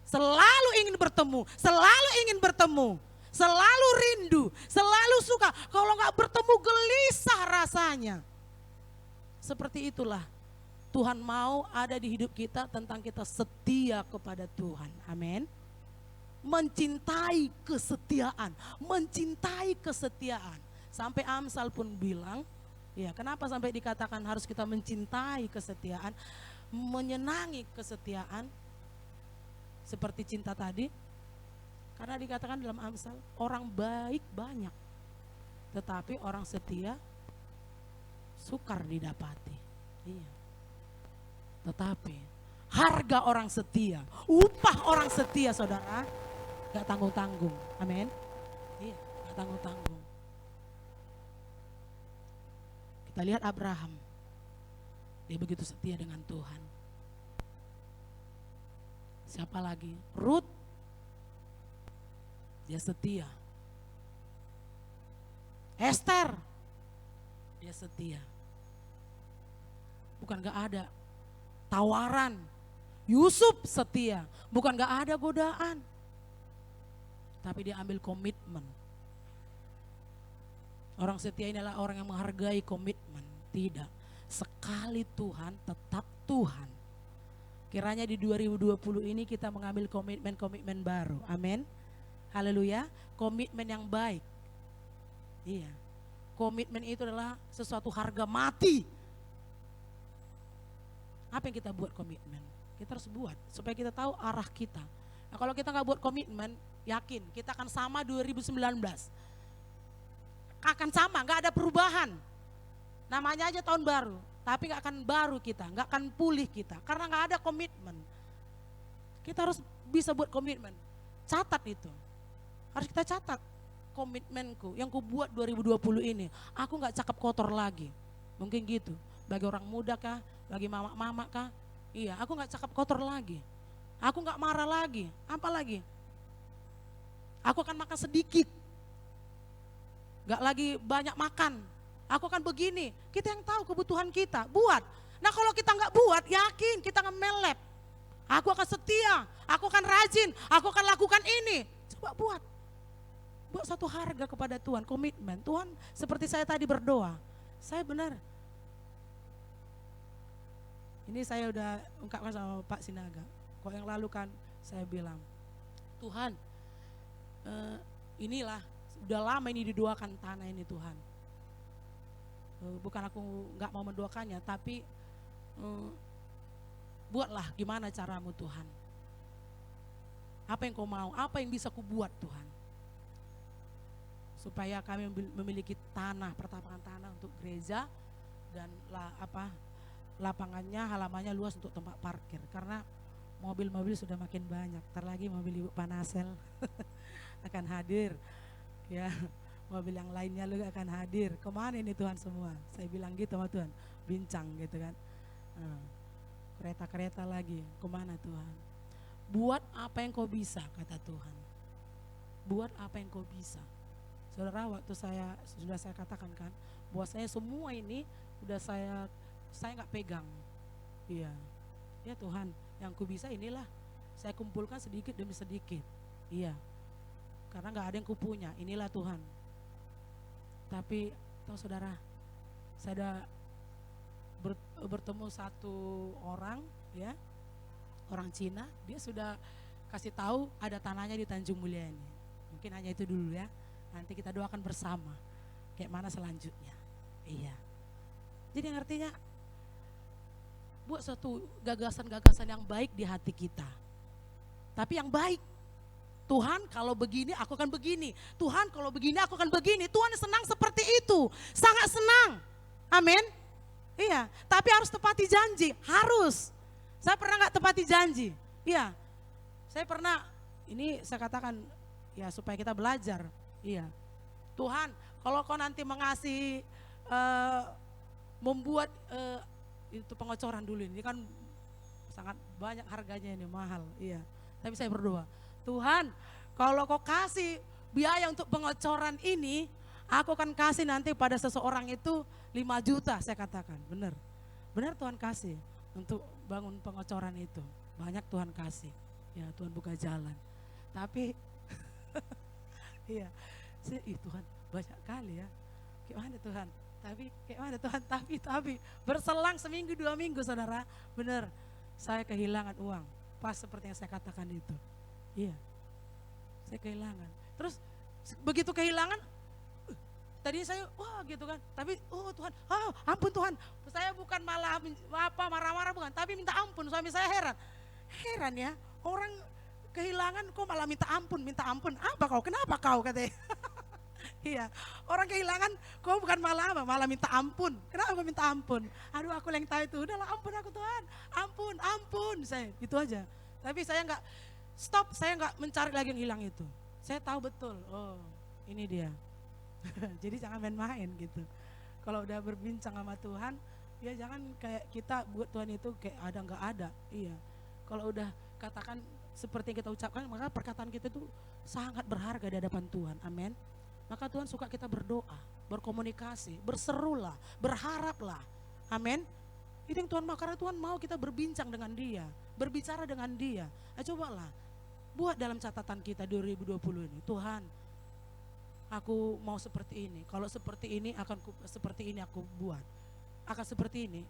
Selalu ingin bertemu, selalu ingin bertemu, selalu rindu, selalu suka. Kalau nggak bertemu gelisah rasanya. Seperti itulah Tuhan mau ada di hidup kita tentang kita setia kepada Tuhan. Amin. Mencintai kesetiaan, mencintai kesetiaan. Sampai Amsal pun bilang, ya kenapa sampai dikatakan harus kita mencintai kesetiaan, menyenangi kesetiaan. Seperti cinta tadi, karena dikatakan dalam Amsal, orang baik banyak, tetapi orang setia sukar didapati. Iya. Tetapi harga orang setia, upah orang setia saudara, gak tanggung-tanggung. Amin. Iya, gak tanggung-tanggung. Kita lihat Abraham, dia begitu setia dengan Tuhan. Siapa lagi? Ruth, dia setia. Esther, dia setia. Bukan gak ada tawaran. Yusuf setia, bukan gak ada godaan. Tapi dia ambil komitmen. Orang setia ini adalah orang yang menghargai komitmen. Tidak, sekali Tuhan tetap Tuhan. Kiranya di 2020 ini kita mengambil komitmen-komitmen baru. Amin. Haleluya. Komitmen yang baik. Iya. Komitmen itu adalah sesuatu harga mati. Apa yang kita buat komitmen? Kita harus buat supaya kita tahu arah kita. Nah, kalau kita nggak buat komitmen, yakin kita akan sama 2019. Akan sama, nggak ada perubahan. Namanya aja tahun baru. Tapi gak akan baru kita, gak akan pulih kita. Karena gak ada komitmen. Kita harus bisa buat komitmen. Catat itu. Harus kita catat komitmenku yang ku buat 2020 ini. Aku gak cakap kotor lagi. Mungkin gitu. Bagi orang muda kah, bagi mama-mama kah. Iya, aku gak cakap kotor lagi. Aku gak marah lagi. Apa lagi? Aku akan makan sedikit. Gak lagi banyak makan. Aku akan begini, kita yang tahu kebutuhan kita, buat. Nah kalau kita nggak buat, yakin kita akan melep. Aku akan setia, aku akan rajin, aku akan lakukan ini. Coba buat. Buat satu harga kepada Tuhan, komitmen. Tuhan seperti saya tadi berdoa, saya benar. Ini saya udah ungkapkan sama Pak Sinaga. Kok yang lalu kan saya bilang, Tuhan inilah, udah lama ini didoakan tanah ini Tuhan. Bukan aku nggak mau mendoakannya, tapi buatlah gimana caramu Tuhan. Apa yang kau mau, apa yang bisa ku buat Tuhan. Supaya kami memiliki tanah, pertapangan tanah untuk gereja dan lapangannya, halamannya luas untuk tempat parkir. Karena mobil-mobil sudah makin banyak. Ntar lagi mobil Ibu Panasel akan hadir, ya. Mobil yang lainnya juga akan hadir. Kemana ini Tuhan semua? Saya bilang gitu sama Tuhan, bincang gitu kan. Kereta-kereta lagi, kemana Tuhan? Buat apa yang kau bisa, kata Tuhan. Buat apa yang kau bisa. Saudara, waktu sudah saya katakan kan, bahwasanya semua ini udah saya nggak pegang. Iya, ya Tuhan, yang ku bisa inilah. Saya kumpulkan sedikit demi sedikit. Iya, karena nggak ada yang ku punya. Inilah Tuhan. Tapi tahu saudara, saya bertemu satu orang, ya, orang Cina, dia sudah kasih tahu ada tanahnya di Tanjung Mulia ini. Mungkin hanya itu dulu ya. Nanti kita doakan bersama, kayak mana selanjutnya. Iya. Jadi yang artinya buat satu gagasan-gagasan yang baik di hati kita. Tapi yang baik. Tuhan kalau begini aku akan begini. Tuhan kalau begini aku akan begini. Tuhan senang seperti itu. Sangat senang. Amin. Iya, tapi harus tepati janji. Harus. Saya pernah gak tepati janji? Iya. Saya pernah, ini saya katakan ya supaya kita belajar. Iya. Tuhan kalau kau nanti mengasihi membuat itu pengocoran dulu ini kan sangat banyak harganya ini, mahal. Iya. Tapi saya berdoa, Tuhan kalau kau kasih biaya untuk pengocoran ini, aku akan kasih nanti pada seseorang itu 5 juta, saya katakan. Benar. Benar Tuhan kasih untuk bangun pengocoran itu. Banyak Tuhan kasih. Ya Tuhan buka jalan. Tapi iya, Tuhan banyak kali ya. Gimana Tuhan? Tapi berselang seminggu 2 minggu saudara, benar saya kehilangan uang. Pas seperti yang saya katakan itu. Iya, saya kehilangan. Terus begitu kehilangan, tadi saya wah gitu kan. Tapi Tuhan, ampun Tuhan. Saya bukan malah marah-marah bukan, tapi minta ampun. Suami saya heran ya, orang kehilangan kok malah minta ampun. Apa kau? Kenapa kau katanya? Iya, orang kehilangan kau bukan malah minta ampun. Kenapa kau minta ampun? Aduh aku yang tahu itu, udahlah ampun aku Tuhan. Ampun, saya itu aja. Tapi saya enggak stop, saya enggak mencari lagi yang hilang itu. Saya tahu betul, oh ini dia. Jadi jangan main-main gitu. Kalau udah berbincang sama Tuhan, ya jangan kayak kita buat Tuhan itu kayak ada enggak ada. Iya, kalau udah katakan seperti yang kita ucapkan, maka perkataan kita itu sangat berharga di hadapan Tuhan, amin. Maka Tuhan suka kita berdoa, berkomunikasi, berserulah, berharaplah. Amin. Itu yang Tuhan mau, karena Tuhan mau kita berbincang dengan Dia, berbicara dengan Dia. Cobalah, buat dalam catatan kita 2020 ini, Tuhan, aku mau seperti ini. Kalau seperti ini seperti ini aku buat. Akan seperti ini.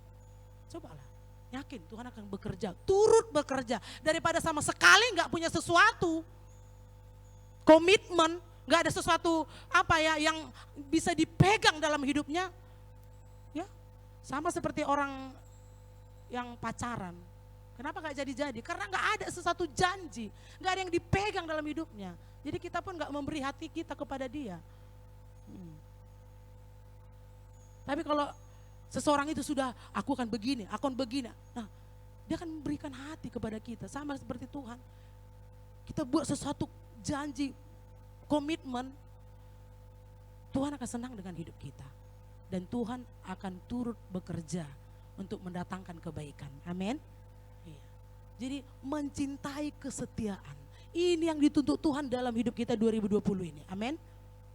Cobalah, yakin Tuhan akan bekerja, turut bekerja. Daripada sama sekali nggak punya sesuatu, komitmen, nggak ada sesuatu yang bisa dipegang dalam hidupnya, ya sama seperti orang yang pacaran. Kenapa nggak jadi? Karena nggak ada sesuatu janji, nggak ada yang dipegang dalam hidupnya. Jadi kita pun nggak memberi hati kita kepada dia. Tapi kalau seseorang itu sudah, aku akan begini, nah dia akan memberikan hati kepada kita, sama seperti Tuhan. Kita buat sesuatu janji, komitmen, Tuhan akan senang dengan hidup kita. Dan Tuhan akan turut bekerja untuk mendatangkan kebaikan. Amin. Iya. Jadi mencintai kesetiaan. Ini yang dituntut Tuhan dalam hidup kita 2020 ini. Amin.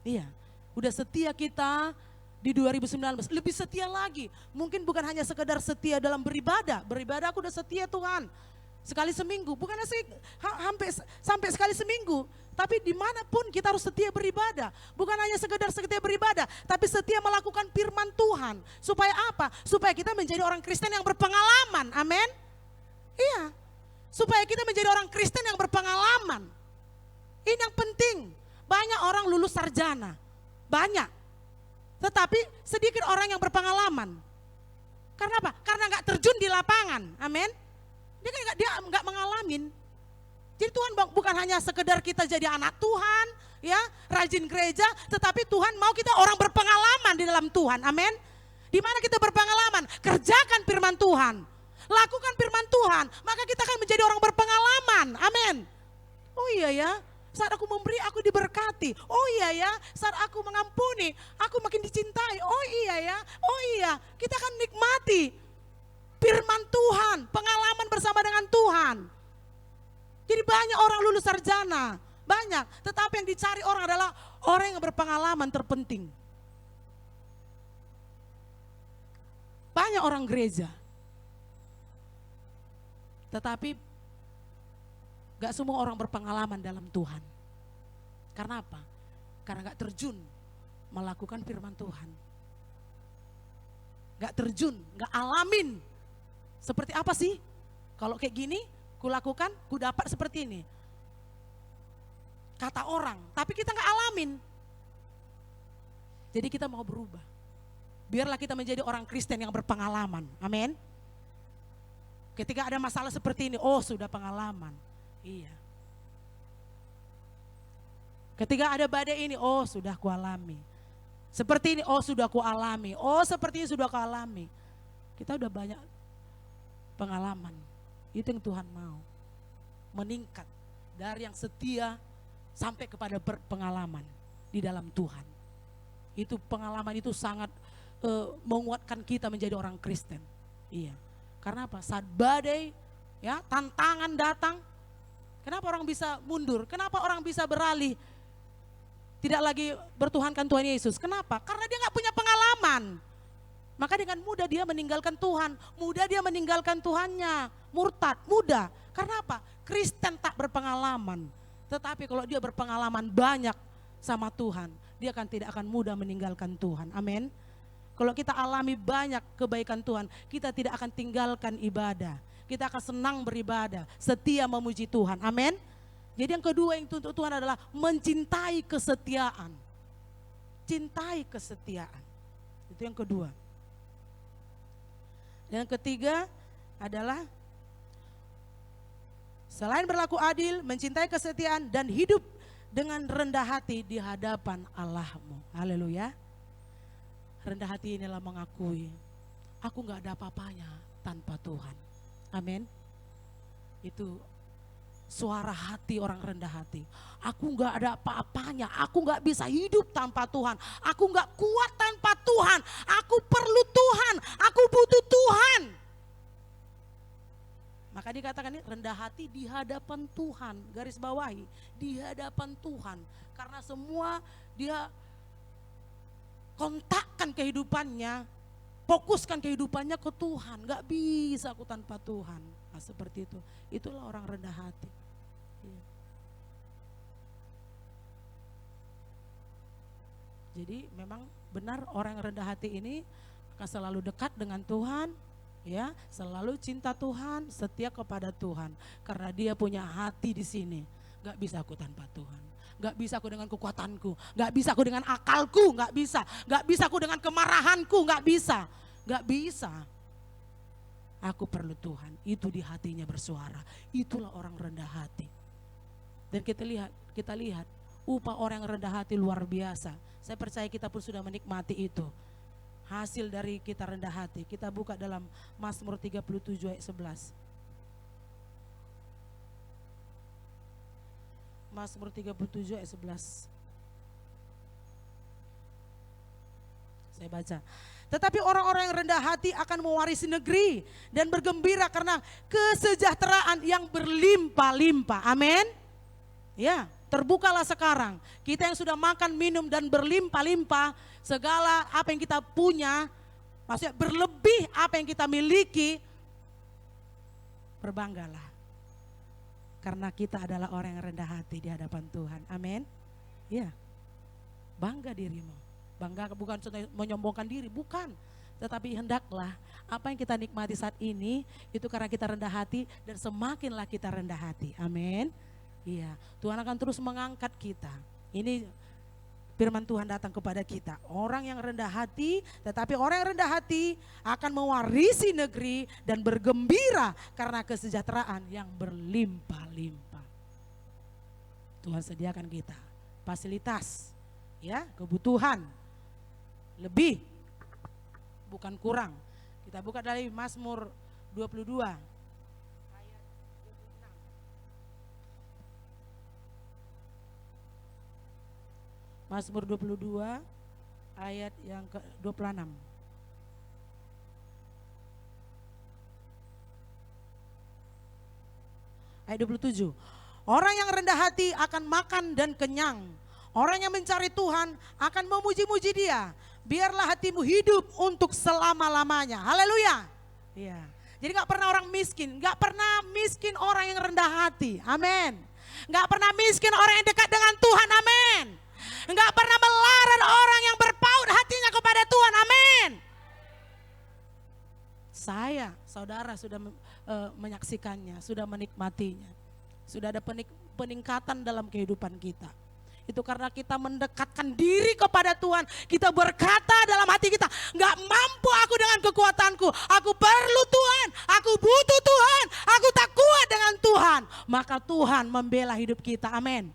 Iya. Udah setia kita di 2019, lebih setia lagi. Mungkin bukan hanya sekedar setia dalam beribadah. Beribadah aku udah setia Tuhan. Sekali seminggu, bukan sampai sekali seminggu, tapi dimanapun kita harus setia beribadah. Bukan hanya sekedar setia beribadah, tapi setia melakukan firman Tuhan. Supaya apa? Supaya kita menjadi orang Kristen yang berpengalaman, amin. Iya, supaya kita menjadi orang Kristen yang berpengalaman. Ini yang penting. Banyak orang lulus sarjana, banyak. Tetapi sedikit orang yang berpengalaman. Karena apa? Karena gak terjun di lapangan, amin. Dia nggak mengalamin. Jadi Tuhan bukan hanya sekedar kita jadi anak Tuhan, ya rajin gereja, tetapi Tuhan mau kita orang berpengalaman di dalam Tuhan, amin. Di mana kita berpengalaman? Kerjakan firman Tuhan, lakukan firman Tuhan, maka kita akan menjadi orang berpengalaman, amin. Oh iya ya, saat aku memberi aku diberkati. Oh iya ya, saat aku mengampuni aku makin dicintai. Oh iya ya, oh iya, kita akan nikmati firman Tuhan, pengalaman bersama dengan Tuhan. Jadi banyak orang lulus sarjana, banyak. Tetapi yang dicari orang adalah orang yang berpengalaman terpenting. Banyak orang gereja. Tetapi gak semua orang berpengalaman dalam Tuhan. Karena apa? Karena gak terjun melakukan firman Tuhan. Gak terjun, gak alamin. Seperti apa sih? Kalau kayak gini, ku lakukan, ku dapat seperti ini. Kata orang, tapi kita nggak alamin. Jadi kita mau berubah. Biarlah kita menjadi orang Kristen yang berpengalaman. Amin. Ketika ada masalah seperti ini, oh sudah pengalaman. Iya. Ketika ada badai ini, oh sudah kualami. Seperti ini, oh sudah kualami. Oh seperti ini sudah kualami. Kita udah banyak pengalaman. Itu yang Tuhan mau. Meningkat dari yang setia sampai kepada berpengalaman di dalam Tuhan. Itu pengalaman itu sangat menguatkan kita menjadi orang Kristen. Iya. Karena apa? Saat badai, ya, tantangan datang, kenapa orang bisa mundur? Kenapa orang bisa beralih? Tidak lagi bertuhankan Tuhan Yesus. Kenapa? Karena dia nggak punya pengalaman. Maka dengan mudah dia meninggalkan Tuhan, mudah dia meninggalkan Tuhannya, murtad, mudah. Karena apa? Kristen tak berpengalaman. Tetapi kalau dia berpengalaman banyak sama Tuhan, dia tidak akan mudah meninggalkan Tuhan. Amin. Kalau kita alami banyak kebaikan Tuhan, kita tidak akan tinggalkan ibadah. Kita akan senang beribadah, setia memuji Tuhan. Amin. Jadi yang kedua yang dituntut Tuhan adalah mencintai kesetiaan. Cintai kesetiaan. Itu yang kedua. Yang ketiga adalah selain berlaku adil, mencintai kesetiaan dan hidup dengan rendah hati di hadapan Allahmu. Haleluya. Rendah hati inilah mengakui, aku gak ada apa-apanya tanpa Tuhan. Amin. Itu suara hati orang rendah hati. Aku gak ada apa-apanya, aku gak bisa hidup tanpa Tuhan. Aku gak kuat tanpa Tuhan, aku perlu Tuhan, aku butuh Tuhan. Maka dikatakan ini rendah hati di hadapan Tuhan, garis bawahi, di hadapan Tuhan. Karena semua dia kontakkan kehidupannya, fokuskan kehidupannya ke Tuhan. Gak bisa aku tanpa Tuhan. Nah, seperti itu, itulah orang rendah hati. Iya. Jadi memang benar orang yang rendah hati ini akan selalu dekat dengan Tuhan, ya, selalu cinta Tuhan, setia kepada Tuhan, karena dia punya hati di sini. Gak bisa aku tanpa Tuhan, gak bisa aku dengan kekuatanku, gak bisa aku dengan akalku, gak bisa aku dengan kemarahanku, gak bisa. Aku perlu Tuhan, itu di hatinya bersuara. Itulah orang rendah hati. Dan kita lihat upah orang yang rendah hati luar biasa. Saya percaya kita pun sudah menikmati itu. Hasil dari kita rendah hati. Kita buka dalam Mazmur 37 ayat 11. Mazmur 37 ayat 11. Saya baca. Tetapi orang-orang yang rendah hati akan mewarisi negeri dan bergembira karena kesejahteraan yang berlimpah-limpah. Amin. Ya, terbukalah sekarang. Kita yang sudah makan, minum dan berlimpah-limpah, segala apa yang kita punya, maksudnya berlebih apa yang kita miliki, berbanggalah. Karena kita adalah orang yang rendah hati di hadapan Tuhan. Amin. Ya, bangga dirimu. Bangga bukan menyombongkan diri, bukan. Tetapi hendaklah apa yang kita nikmati saat ini, itu karena kita rendah hati dan semakinlah kita rendah hati. Amin. Iya, Tuhan akan terus mengangkat kita. Ini firman Tuhan datang kepada kita. Orang yang rendah hati, tetapi orang yang rendah hati akan mewarisi negeri dan bergembira karena kesejahteraan yang berlimpah-limpah. Tuhan sediakan kita fasilitas, ya, kebutuhan lebih, bukan kurang. Kita buka dari Mazmur 22. Mazmur 22 ayat yang ke-26. Ayat 27. Orang yang rendah hati akan makan dan kenyang. Orang yang mencari Tuhan akan memuji-muji Dia. Biarlah hatimu hidup untuk selama-lamanya. Haleluya. Iya. Jadi gak pernah orang miskin, gak pernah miskin orang yang rendah hati. Amin. Gak pernah miskin orang yang dekat dengan Tuhan. Amin. Enggak pernah melarat orang yang berpaut hatinya kepada Tuhan. Amin. Saya, saudara sudah menyaksikannya, sudah menikmatinya. Sudah ada peningkatan dalam kehidupan kita. Itu karena kita mendekatkan diri kepada Tuhan. Kita berkata dalam hati kita, gak mampu aku dengan kekuatanku. Aku perlu Tuhan, aku butuh Tuhan, aku tak kuat dengan Tuhan. Maka Tuhan membela hidup kita, amin.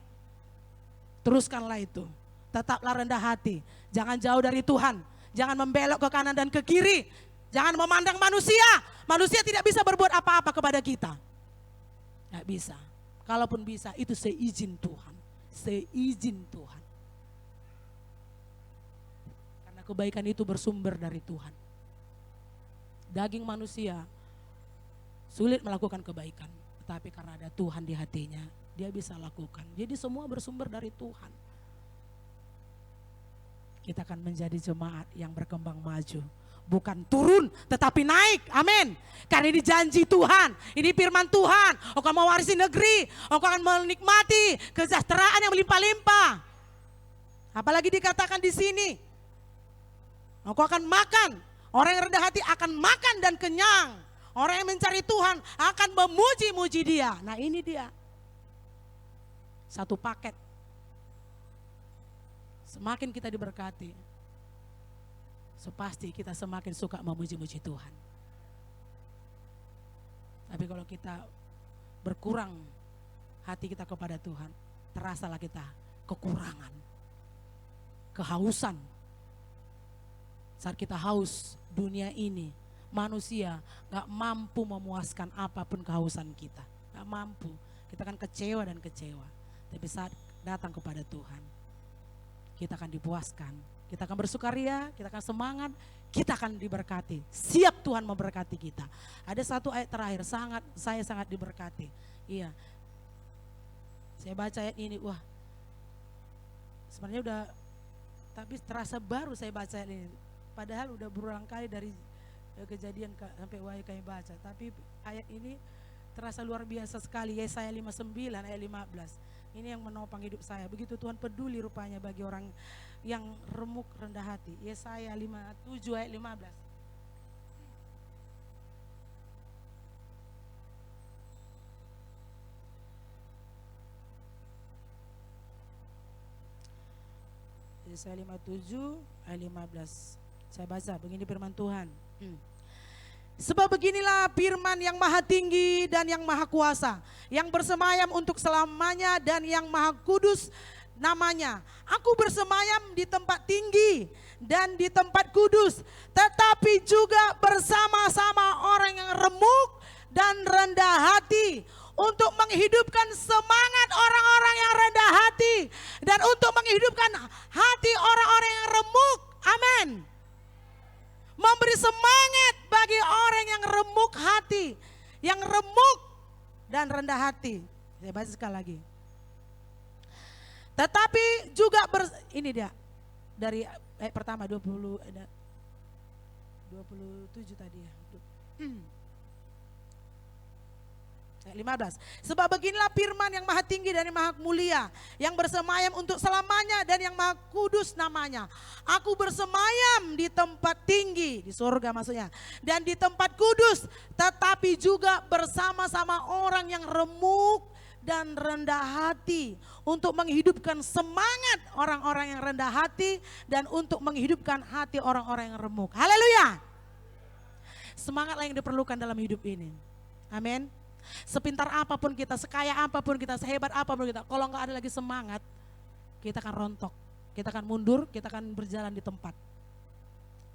Teruskanlah itu, tetaplah rendah hati. Jangan jauh dari Tuhan, jangan membelok ke kanan dan ke kiri. Jangan memandang manusia, manusia tidak bisa berbuat apa-apa kepada kita. Gak bisa, kalaupun bisa itu seizin Tuhan. Seizin Tuhan. Karena kebaikan itu bersumber dari Tuhan. Daging manusia sulit melakukan kebaikan, tetapi karena ada Tuhan di hatinya, dia bisa lakukan. Jadi semua bersumber dari Tuhan. Kita akan menjadi jemaat yang berkembang maju. Bukan turun tetapi naik, amin. Karena ini janji Tuhan, ini firman Tuhan. Engkau mau warisi negeri, engkau akan menikmati kesejahteraan yang melimpah-limpah. Apalagi dikatakan di sini, engkau akan makan, orang yang rendah hati akan makan dan kenyang. Orang yang mencari Tuhan akan memuji-muji Dia. Nah ini dia, satu paket. Semakin kita diberkati, pasti kita semakin suka memuji-muji Tuhan. Tapi kalau kita berkurang hati kita kepada Tuhan, terasalah kita kekurangan, kehausan. Saat kita haus dunia ini, manusia gak mampu memuaskan apapun kehausan kita. Gak mampu, kita akan kecewa dan kecewa. Tapi saat datang kepada Tuhan, kita akan dipuaskan. Kita akan bersukaria, kita akan semangat, kita akan diberkati. Siap Tuhan memberkati kita. Ada satu ayat terakhir, saya sangat diberkati. Iya, saya baca ayat ini, wah sebenarnya udah, tapi terasa baru saya baca ayat ini. Padahal udah berulang kali dari kejadian sampai wahyu kami baca. Tapi ayat ini terasa luar biasa sekali. Yesaya 59 ayat 15. Ini yang menopang hidup saya. Begitu Tuhan peduli rupanya bagi orang yang remuk rendah hati. Yesaya 57 ayat 15. Yesaya 57 ayat 15. Saya baca, begini firman Tuhan. Sebab beginilah firman yang maha tinggi dan yang maha kuasa, yang bersemayam untuk selamanya dan yang maha kudus namanya. Aku bersemayam di tempat tinggi dan di tempat kudus, tetapi juga bersama-sama orang yang remuk dan rendah hati, untuk menghidupkan semangat orang-orang yang rendah hati dan untuk menghidupkan hati orang-orang yang remuk. Amin. Memberi semangat bagi orang yang remuk hati, yang remuk dan rendah hati. Saya baca sekali lagi. Tetapi juga ini dia dari ayat pertama 27 tadi ya. Ayat 15. Sebab beginilah firman yang maha tinggi dan yang maha mulia, yang bersemayam untuk selamanya dan yang maha kudus namanya. Aku bersemayam di tempat tinggi, di surga maksudnya, dan di tempat kudus, tetapi juga bersama-sama orang yang remuk dan rendah hati, untuk menghidupkan semangat orang-orang yang rendah hati dan untuk menghidupkan hati orang-orang yang remuk. Haleluya. Semangatlah yang diperlukan dalam hidup ini. Amin. Sepintar apapun kita, sekaya apapun kita, sehebat apapun kita, kalau nggak ada lagi semangat, kita akan rontok, kita akan mundur, kita akan berjalan di tempat,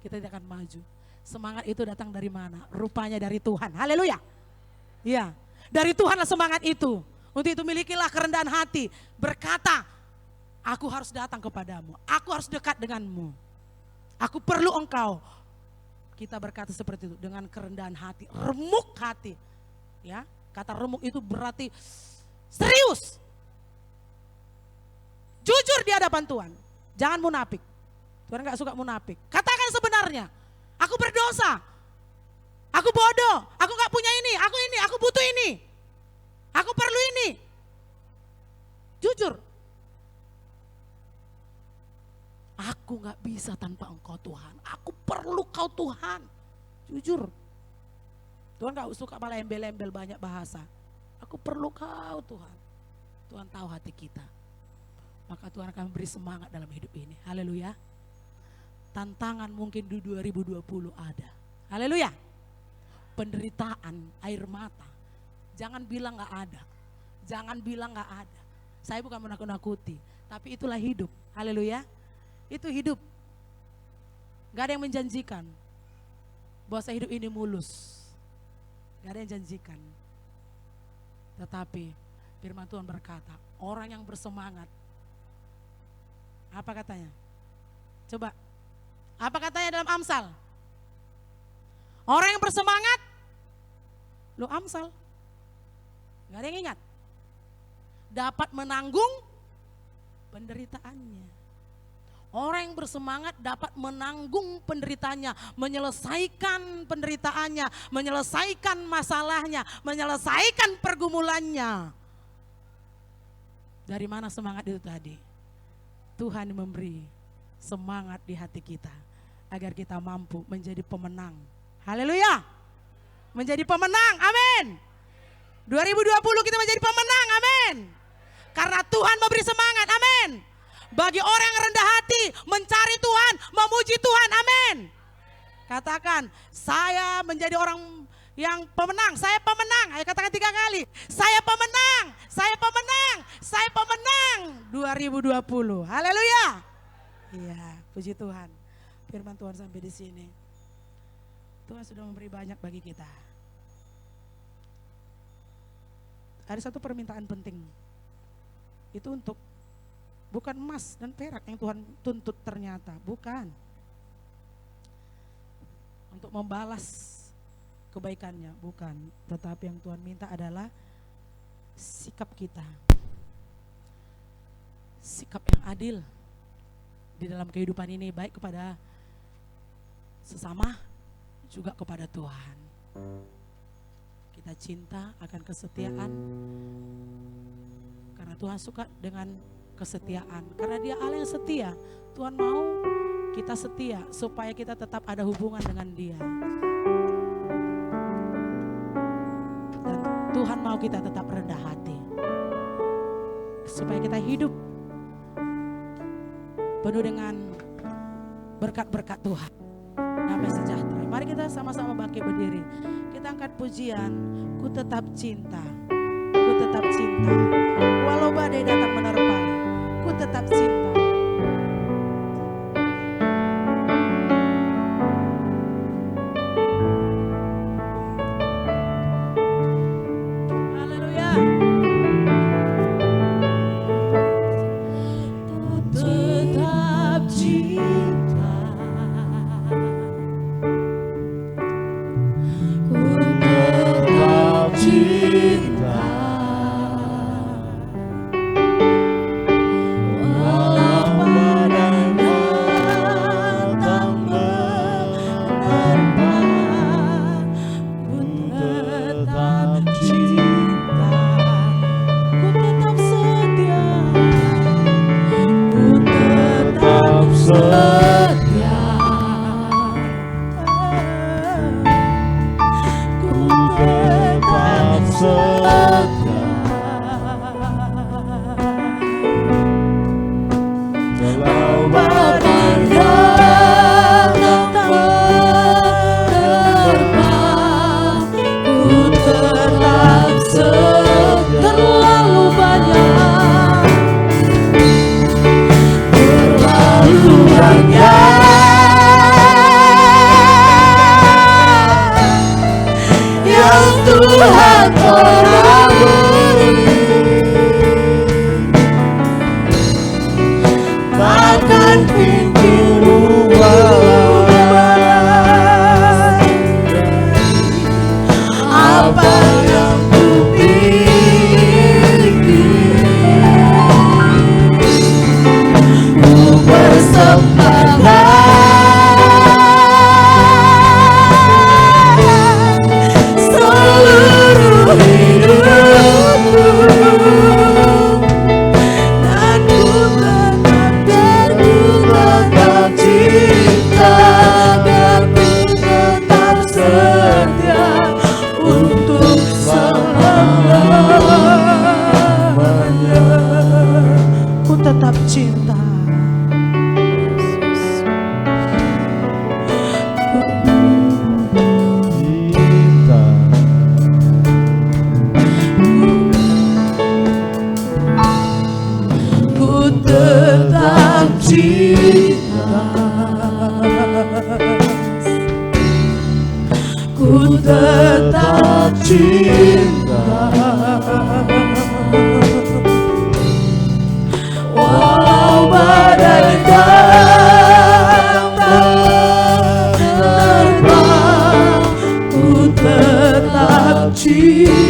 kita tidak akan maju. Semangat itu datang dari mana? Rupanya dari Tuhan. Haleluya. Iya, dari Tuhanlah semangat itu. Untuk itu milikilah kerendahan hati, berkata, aku harus datang kepadamu, aku harus dekat denganmu, aku perlu engkau. Kita berkata seperti itu dengan kerendahan hati, remuk hati. Ya, kata remuk itu berarti serius, jujur di hadapan Tuhan, jangan munafik. Tuhan gak suka munafik. Katakan sebenarnya, aku berdosa, aku bodoh, aku gak punya ini, aku butuh ini, aku perlu ini. Jujur, aku gak bisa tanpa engkau Tuhan, aku perlu kau Tuhan. Jujur. Tuhan gak suka malah embel-embel banyak bahasa. Aku perlu kau Tuhan. Tuhan tahu hati kita. maka Tuhan akan beri semangat dalam hidup ini. Haleluya. Tantangan mungkin di 2020 ada. Haleluya. Penderitaan, air mata. Jangan bilang gak ada. Jangan bilang gak ada. Saya bukan menakut-nakuti, tapi itulah hidup. Haleluya. Itu hidup. Gak ada yang menjanjikan bahwa hidup ini mulus. Gak ada yang janjikan. Tetapi firman Tuhan berkata, orang yang bersemangat. Apa katanya? Coba. Apa katanya dalam Amsal? Orang yang bersemangat. Lo Amsal. Gak ada yang ingat. Dapat menanggung penderitaannya. Orang yang bersemangat dapat menanggung penderitaannya, menyelesaikan penderitaannya, menyelesaikan masalahnya, menyelesaikan pergumulannya. Dari mana semangat itu tadi? Tuhan memberi semangat di hati kita agar kita mampu menjadi pemenang. Haleluya. Menjadi pemenang. Amin. 2020 kita menjadi pemenang. Amin. Karena Tuhan memberi semangat. Amin. Bagi orang yang rendah hati, mencari Tuhan, memuji Tuhan. Amin. Katakan, saya menjadi orang yang pemenang. Saya pemenang. Ayo katakan 3 kali. Saya pemenang. Saya pemenang. Saya pemenang 2020. Haleluya. Iya, puji Tuhan. Firman Tuhan sampai di sini. Tuhan sudah memberi banyak bagi kita. Ada satu permintaan penting. Itu untuk bukan emas dan perak yang Tuhan tuntut ternyata, bukan. Untuk membalas kebaikannya, bukan. Tetapi yang Tuhan minta adalah sikap kita. Sikap yang adil di dalam kehidupan ini, baik kepada sesama, juga kepada Tuhan. Kita cinta akan kesetiaan, karena Tuhan suka dengan kesetiaan, karena Dia Allah yang setia. Tuhan mau kita setia supaya kita tetap ada hubungan dengan Dia. Dan Tuhan mau kita tetap rendah hati supaya kita hidup penuh dengan berkat-berkat Tuhan, damai sejahtera. Mari kita sama-sama bangkit berdiri. Kita angkat pujian, ku tetap cinta, ku tetap cinta. Walau badai datang menerpa, ku tetap cinta. Haleluya. Tetap cinta, ku tetap cinta. Tuhan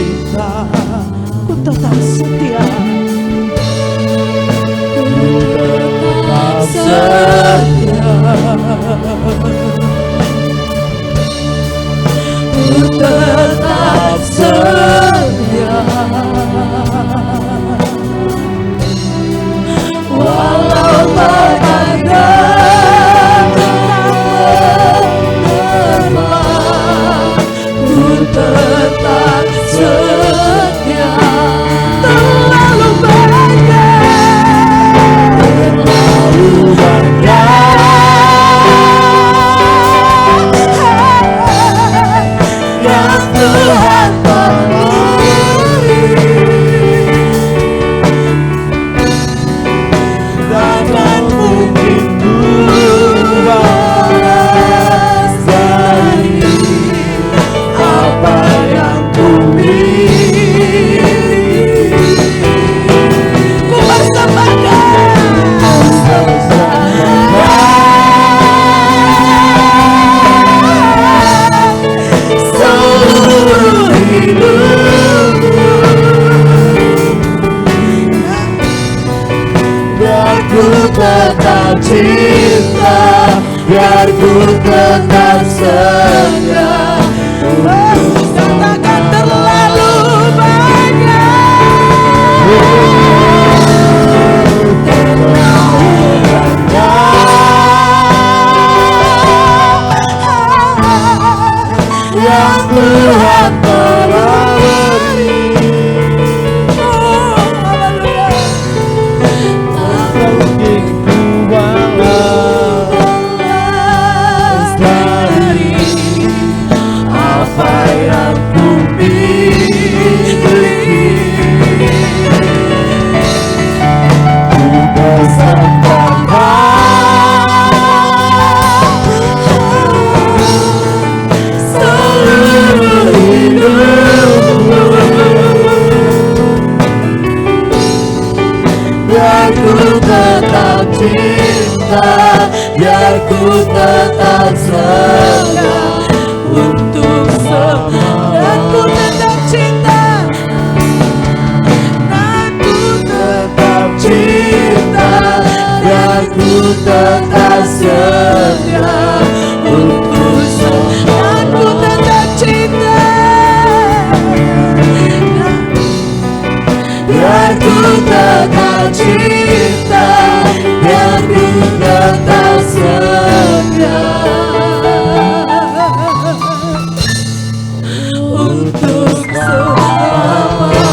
cinta, ku tetap setia. Ku tetap setia, walau badai menerpa, ku tetap setia. Terlalu banyak yang Tuhan beri, takkan mungkin ku balas dari apa yang ku miliki. Ku persembahkan seluruh hidupku, biar ku tetap cinta, biar ku tetap setia. Katakan terlalu banyak yang Tuhan telah beri. Tak mungkin ku balas dari apa yang ku miliki. Ku persembahkan seluruh hidupku, biar ku tetap cinta, biar ku tetap setia untuk semua. Dan ku tetap cinta, dan ku tetap cinta, biar ku tetap setia untuk semua. Dan ku tetap cinta, biar ku tetap cinta, biar ku tetap setia untuk semuanya.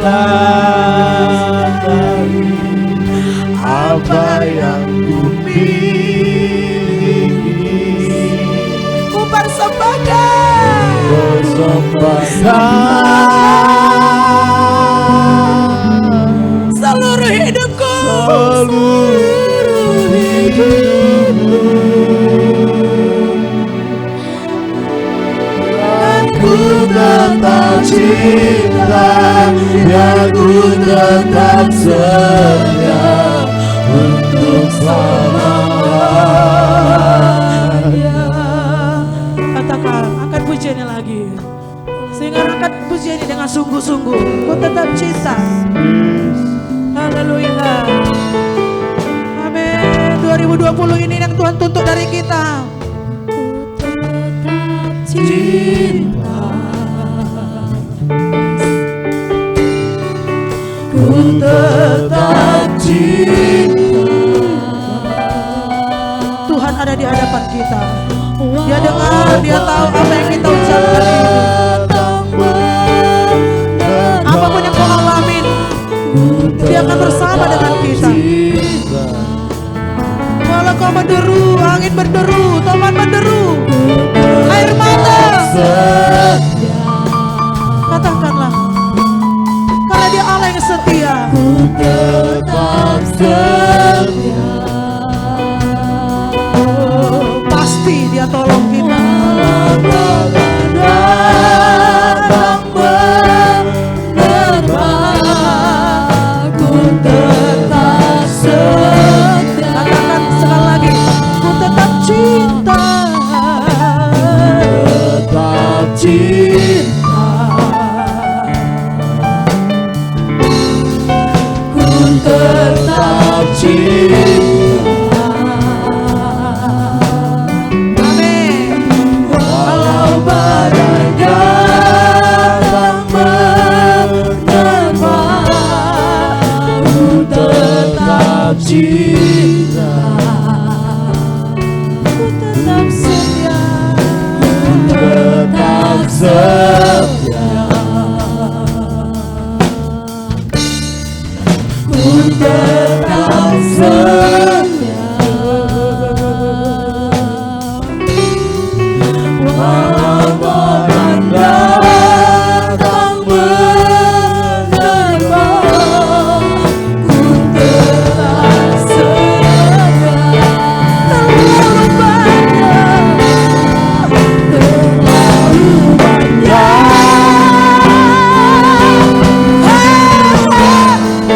dari apa yang ku miliki. Ku persembahkan seluruh hidupku. Ku tetap cinta, biar ku tetap setia untuk selamanya. Katakan, angkat pujiannya lagi. Sehingga angkat pujiannya dengan sungguh-sungguh. Ku tetap cinta. Haleluya. Amin. 2020 ini yang Tuhan tuntut dari kita. Cinta. Ku tetap cinta. Tuhan ada di hadapan kita. Dia dengar, dia tahu apa yang kita ucapkan ini. Apapun yang kau alamin, dia akan bersama dengan kita. Walau kau menderu, angin berderu, topan menderu, air mata, katakanlah, karena dia Allah yang setia. Tetap setia. Pasti dia tolong kita. Datang menerpa, ku tetap setia. Katakan sekali lagi, ku tetap cinta. Tetap cinta. Ku tetap cinta. Amin. Walau badai datang menerpa, ku tetap cinta. Ku tetap setia. Tetap setia. Ku tetap setia. Walau badai datang menerpa, ku tetap setia. Terlalu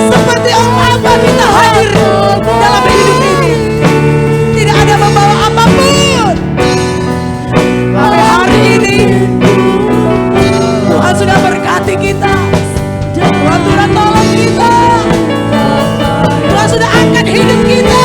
seperti apa kita hadir dalam hidup ini, tidak ada membawa apapun, tapi hari ini Tuhan sudah berkati kita, Tuhan sudah tolong kita, Tuhan sudah angkat hidup kita.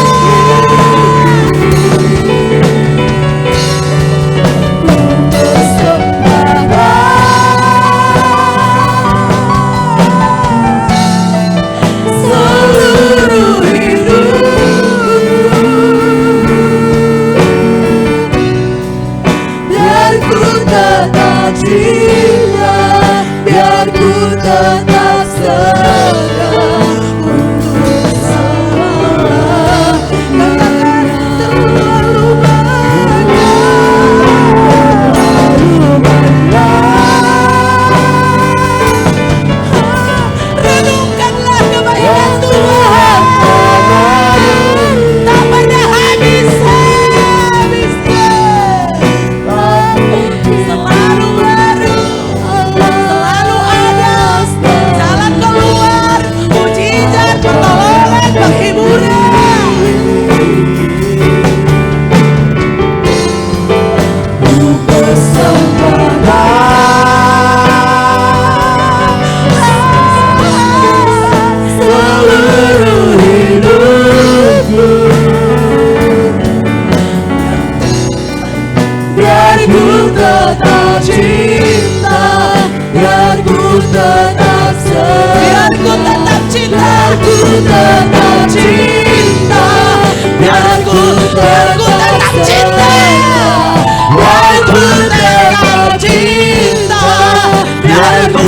Seluruh hidup, biar ku tetap cinta, biar ku tetap setia untuk selamanya. Katakan terlalu renungkanlah kebaikan Tuhan, tak pernah habis-habisnya, selalu baru, selalu ada jalan keluar, mujizat, pertolongan, penghiburan. Ku persembahkan seluruh hidupku, biar ku tetap cinta, biar ku tetap setia, biar ku tetap cinta, biar ku tetap cinta, biar ku tetap cinta, biar ku tetap cinta, biar ku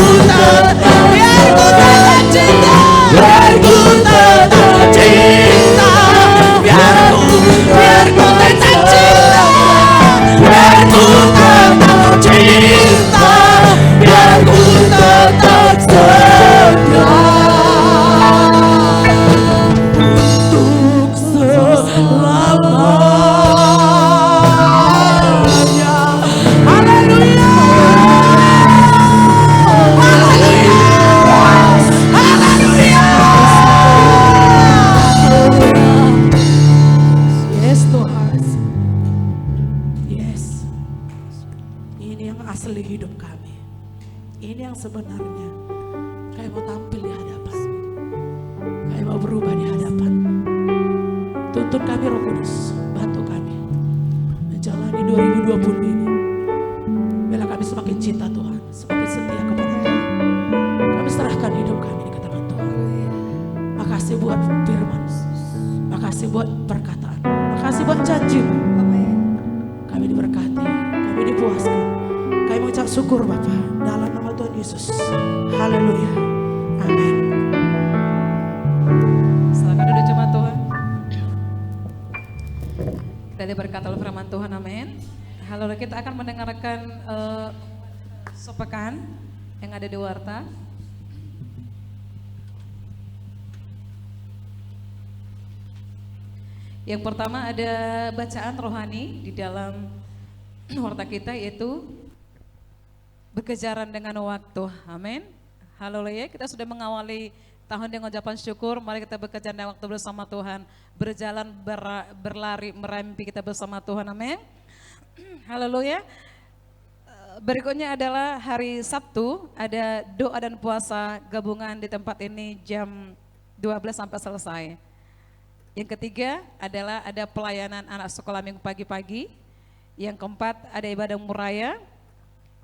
tetap sebenarnya. Kami mau tampil di hadapan. Kami mau berubah di hadapan. Tuntun kami Roh Kudus, bantu kami menjalani 2020 ini. Biarlah kami semakin cinta Tuhan, semakin setia kepada Tuhan. Kami serahkan hidup kami di tangan Tuhan. Makasih buat firman, makasih buat perkataan, makasih buat janji. Kami diberkati, kami dipuaskan. Kami mengucap syukur Bapa dalam nama Tuhan Yesus. Haleluya. Amin. Silakan duduk jemaat Tuhan. Kita diberkati oleh firman Tuhan, amin. Halo, kita akan mendengarkan sopekan yang ada di Warta. Yang pertama ada bacaan rohani di dalam Warta kita, yaitu berkejaran dengan waktu, amin. Haleluya, kita sudah mengawali tahun dengan ucapan syukur. Mari kita bekerja dengan waktu bersama Tuhan, berjalan, berlari, merampi kita bersama Tuhan, amin. Haleluya. Berikutnya adalah hari Sabtu, ada doa dan puasa gabungan di tempat ini jam 12 sampai selesai. Yang ketiga adalah ada pelayanan anak sekolah minggu pagi-pagi. Yang keempat ada ibadah muraya.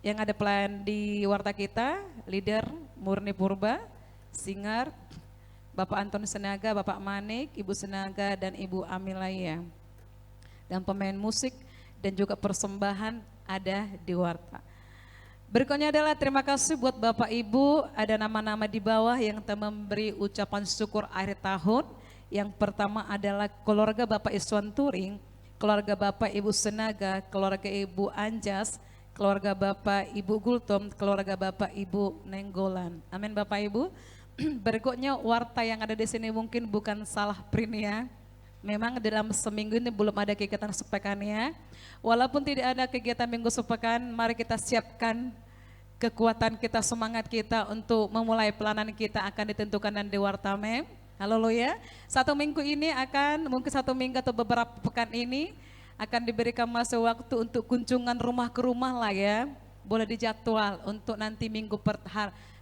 Yang ada pelayan di Warta kita, leader Murni Purba, Singar, Bapak Anton Senaga, Bapak Manik, Ibu Senaga, dan Ibu Amilaya. Dan pemain musik dan juga persembahan ada di Warta. Berikutnya adalah terima kasih buat Bapak Ibu, ada nama-nama di bawah yang telah memberi ucapan syukur akhir tahun. Yang pertama adalah keluarga Bapak Iswan Turing, keluarga Bapak Ibu Senaga, keluarga Ibu Anjas, keluarga Bapak Ibu Gultom, keluarga Bapak Ibu Nenggolan. Amin Bapak Ibu. Berikutnya Warta yang ada di sini mungkin bukan salah print ya. Memang dalam seminggu ini belum ada kegiatan sepekannya. Walaupun tidak ada kegiatan minggu sepekan, mari kita siapkan kekuatan kita, semangat kita untuk memulai pelayanan kita akan ditentukan dan di Warta Mem. Haleluya. Satu minggu ini akan, mungkin satu minggu atau beberapa pekan ini akan diberikan masa waktu untuk kunjungan rumah ke rumah lah ya. Boleh dijadwal untuk nanti minggu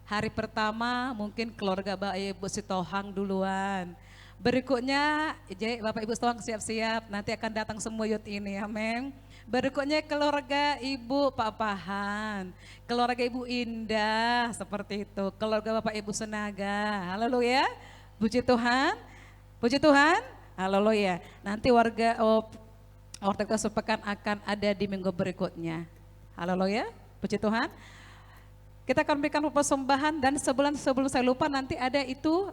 hari pertama mungkin keluarga Bapak Ibu Sitohang duluan. Berikutnya Bapak Ibu Sitohang siap-siap, nanti akan datang semua youth ini, amin. Berikutnya keluarga Ibu Pak Pahan, keluarga Ibu Indah seperti itu, keluarga Bapak Ibu Senaga, haleluya. Puji Tuhan, puji Tuhan, haleluya. Nanti warta kita sepekan akan ada di minggu berikutnya. Haleluya, puji Tuhan. Kita akan berikan persembahan dan sebulan sebelum saya lupa nanti ada itu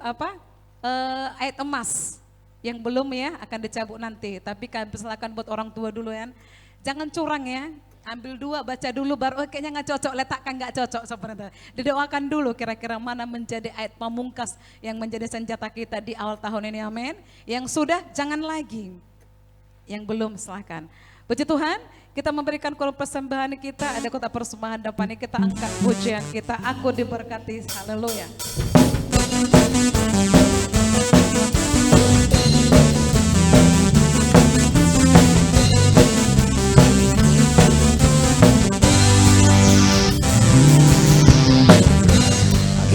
ayat emas yang belum ya akan dicabut nanti. Tapi kami persilakan buat orang tua dulu ya. Jangan curang ya. Ambil dua, baca dulu, baru kayaknya nggak cocok, letakkan nggak cocok sebenarnya. Didoakan dulu kira-kira mana menjadi ayat pamungkas yang menjadi senjata kita di awal tahun ini, amin. Yang sudah, jangan lagi. Yang belum, silahkan. Puji Tuhan, kita memberikan persembahan kita, ada kota persembahan depan ini, kita angkat pujian kita, aku diberkati, haleluya.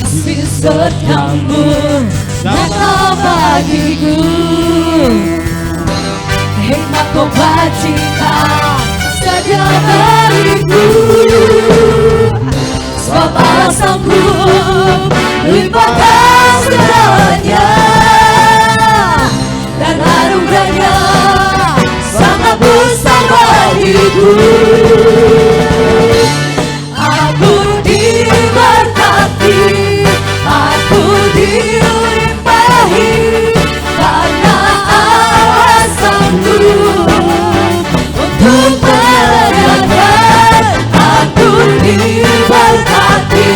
Kasih setiamu nyata bagiku, hikmat kebajikan saja beriku. Sebab asalku limpahkan segalanya, dan anugerahnya sangat besar bagiku. Aku diberkati, aku dilimpahi, karena alasanku untuk belajar. Aku diberkati,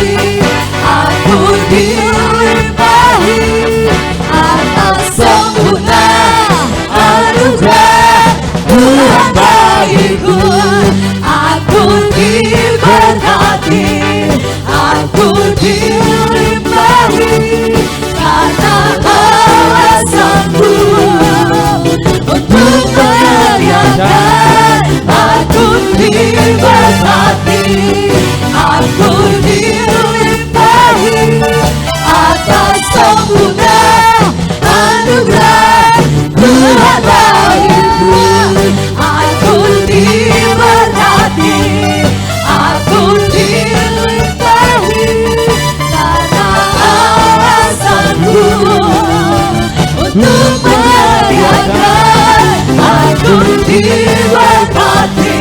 aku dilimpahi, atas sempurna anugerah Tuhan bagiku. untuk menyediakan. Aku diberkati,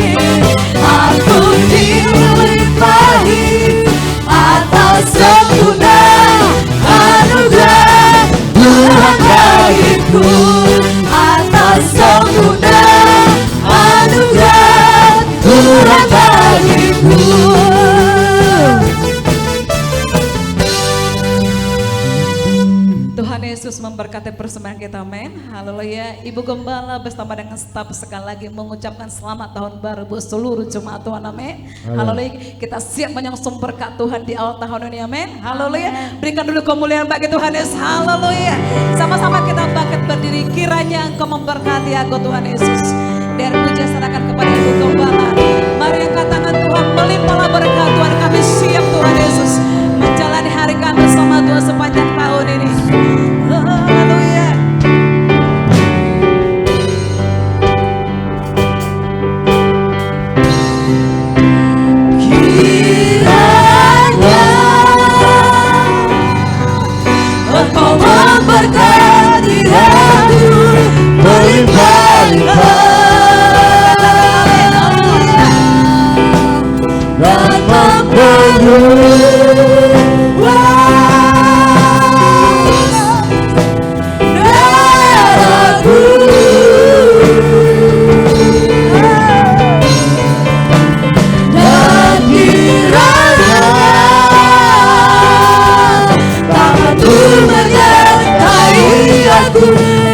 aku dilimpahi atas sempurna anugerah Tuhan bagiku, atas sempurna anugerah Tuhan bagiku. Tuhan Yesus memberkati persembahan kita, amin. Haleluya. Ibu Gembala bersama dengan staf sekali lagi mengucapkan selamat tahun baru buat seluruh jemaat Tuhan, amin. Haleluya. Kita siap menyongsong berkat Tuhan di awal tahun ini, amin. Haleluya. Berikan dulu kemuliaan bagi Tuhan Yesus. Haleluya. Sama-sama kita bangkit berdiri. Kiranya Engkau memberkati aku Tuhan Yesus. Dari puja serahkan kepada Ibu Gembala. Mari angkat tangan Tuhan, melimpahlah berkat Tuhan. Kami siap Tuhan Yesus menjalani hari kami bersama Tuhan sepanjang tahun ini. Haleluya. Kiranya Engkau memberkati aku berlimpah-limpah dan mempenuhi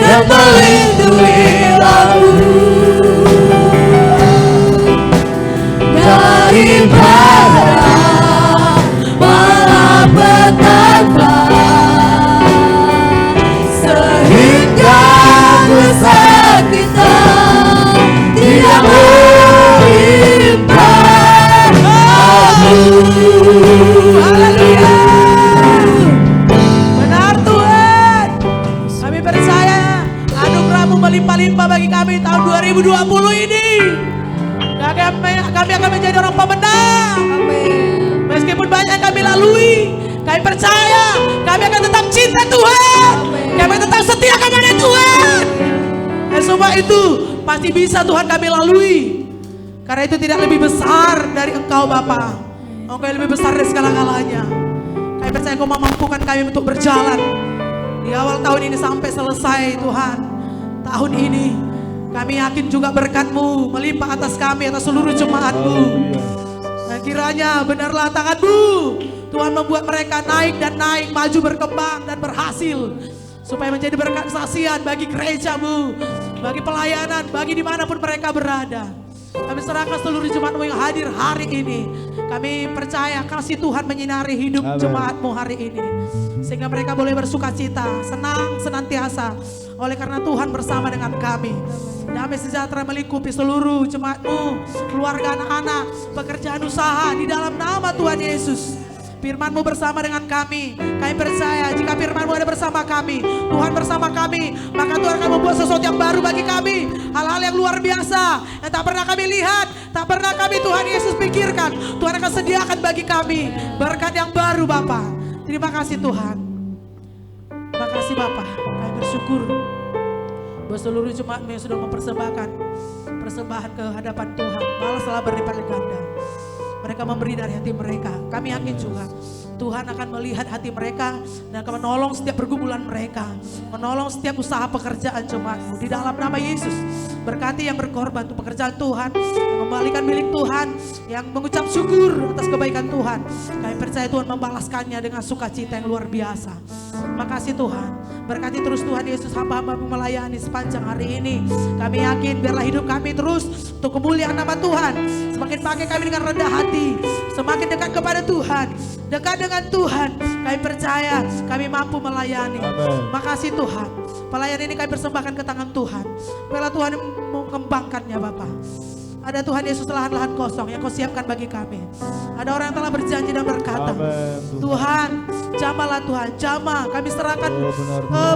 dan melindungi aku dari bara malapetaka, sehingga kesakitan tidak menimpa aku. Haleluya. Benar Tuhan. Kami percaya anugerah-Mu melimpah-limpah bagi kami tahun 2020 ini. Kami akan menjadi orang pemenang. Meskipun banyak yang kami lalui, kami percaya kami akan tetap cinta Tuhan. Kami tetap setia kepada Tuhan. Dan semua itu pasti bisa Tuhan kami lalui. Karena itu tidak lebih besar dari Engkau Bapa. Engkau yang lebih besar dari segala-galanya. Kami percaya Engkau memampukan kami untuk berjalan di awal tahun ini sampai selesai Tuhan. Tahun ini kami yakin juga berkat-Mu melimpah atas kami, atas seluruh jemaat-Mu. Dan kiranya benarlah tangan-Mu Tuhan membuat mereka naik dan naik, maju berkembang dan berhasil. Supaya menjadi berkat kesaksian bagi gereja-Mu, bagi pelayanan, bagi dimanapun mereka berada. Kami serahkan seluruh jemaat-Mu yang hadir hari ini. Kami percaya kasih Tuhan menyinari hidup jemaat-Mu hari ini. Sehingga mereka boleh bersuka cita, senang senantiasa. Oleh karena Tuhan bersama dengan kami. Damai sejahtera melingkupi seluruh jemaat-Mu, keluarga, anak-anak, pekerjaan usaha di dalam nama Tuhan Yesus. Firman-Mu bersama dengan kami. Kami percaya jika firman-Mu ada bersama kami, Tuhan bersama kami, maka Tuhan akan membuat sesuatu yang baru bagi kami. Hal-hal yang luar biasa yang tak pernah kami lihat, tak pernah kami Tuhan Yesus pikirkan, Tuhan akan sediakan bagi kami berkat yang baru Bapa. Terima kasih Tuhan. Terima kasih Bapa. Kami bersyukur buat seluruh jemaat-Mu yang sudah mempersembahkan persembahan ke hadapan Tuhan. Balas telah berlipat ganda. Mereka memberi dari hati mereka. Kami yakin juga Tuhan akan melihat hati mereka dan akan menolong setiap pergumulan mereka, menolong setiap usaha pekerjaan jemaat-Mu di dalam nama Yesus. Berkati yang berkorban untuk pekerjaan Tuhan, mengembalikan milik Tuhan, yang mengucap syukur atas kebaikan Tuhan. Kami percaya Tuhan membalaskannya dengan sukacita yang luar biasa. Makasih Tuhan. Berkati terus Tuhan Yesus, hamba-hamba-Mu melayani sepanjang hari ini. Kami yakin biarlah hidup kami terus untuk kemuliaan nama Tuhan. Semakin pakai kami dengan rendah hati, semakin dekat kepada Tuhan, dekat dengan Tuhan. Kami percaya kami mampu melayani. Makasih Tuhan. Pelayanan ini kami persembahkan ke tangan Tuhan. Biarlah Tuhan mengembangkannya Bapak. Ada Tuhan Yesus lahan-lahan kosong yang Kau siapkan bagi kami. Ada orang yang telah berjanji dan berkata, Tuhan jamahlah Tuhan, jamah. Kami serahkan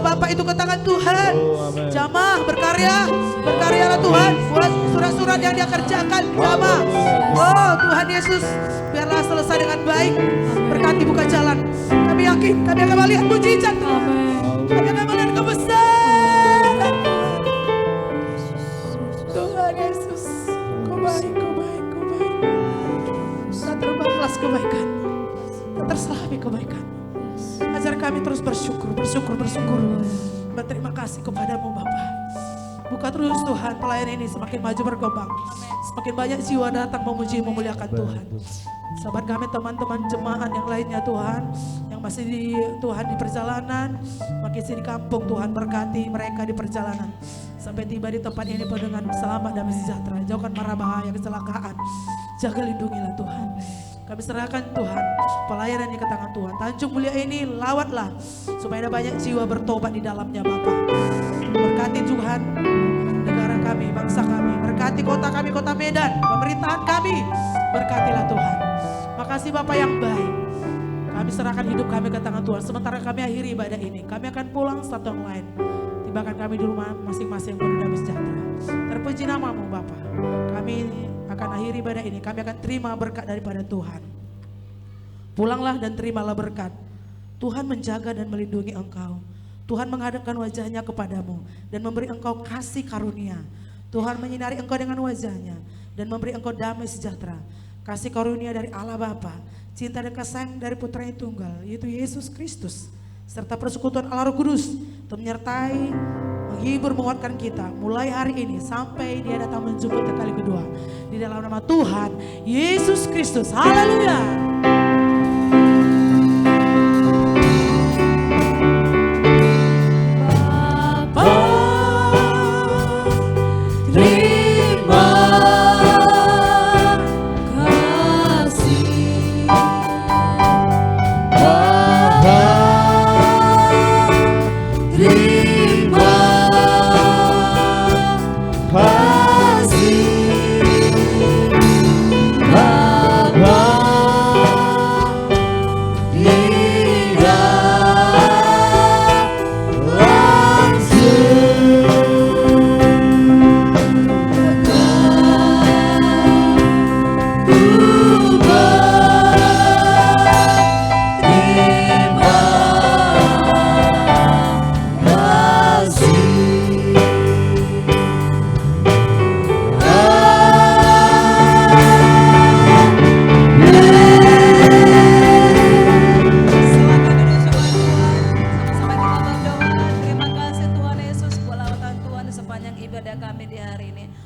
Bapak itu ke tangan Tuhan. Jamah, berkaryalah Tuhan. Buat surat-surat yang Dia kerjakan, jamah. Oh Tuhan Yesus, biarlah selesai dengan baik. Berkati buka jalan. Kami yakin, kami akan melihat mujizat Tuhan. Kami akan melihat kebesaran selami kebaikan. Ajar kami terus bersyukur. Berterima kasih kepadamu Bapa. Buka terus Tuhan pelayanan ini semakin maju berkembang. Semakin banyak jiwa datang memuji memuliakan Tuhan. Sahabat kami teman-teman jemaat yang lainnya Tuhan, yang masih di Tuhan di perjalanan, masih di kampung Tuhan berkati mereka di perjalanan. Sampai tiba di tempat ini penuh dengan selamat dan sejahtera. Jauhkan mara bahaya kecelakaan. Jaga lindungilah Tuhan. Kami serahkan Tuhan pelayanan ini ke tangan Tuhan. Tanjung Mulia ini lawatlah supaya ada banyak jiwa bertobat di dalamnya Bapa. Berkati Tuhan negara kami, bangsa kami. Berkati kota kami, kota Medan, pemerintahan kami. Berkatilah Tuhan. Makasih Bapa yang baik. Kami serahkan hidup kami ke tangan Tuhan. Sementara kami akhiri ibadah ini, kami akan pulang satu yang lain. Tibakan kami di rumah masing-masing penuh damai sejahtera. Terpuji namamu Bapa. Kami akan akhiri ibadah ini, kami akan terima berkat daripada Tuhan. Pulanglah dan terimalah berkat. Tuhan menjaga dan melindungi engkau. Tuhan menghadapkan wajahnya kepadamu dan memberi engkau kasih karunia. Tuhan menyinari engkau dengan wajahnya dan memberi engkau damai sejahtera. Kasih karunia dari Allah Bapa, cinta dan kasih dari Putra yang tunggal, yaitu Yesus Kristus, serta persekutuan Allah Roh Kudus untuk menyertai, menghibur, menguatkan kita mulai hari ini sampai Dia datang menjemput kali kedua. Di dalam nama Tuhan Yesus Kristus. Haleluya.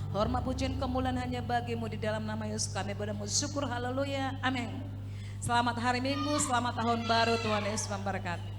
Hormat pujian kemuliaan hanya bagimu, di dalam nama Yesus kami bersyukur. Haleluya, amin. Selamat hari Minggu, selamat tahun baru, Tuhan Yesus memberkati.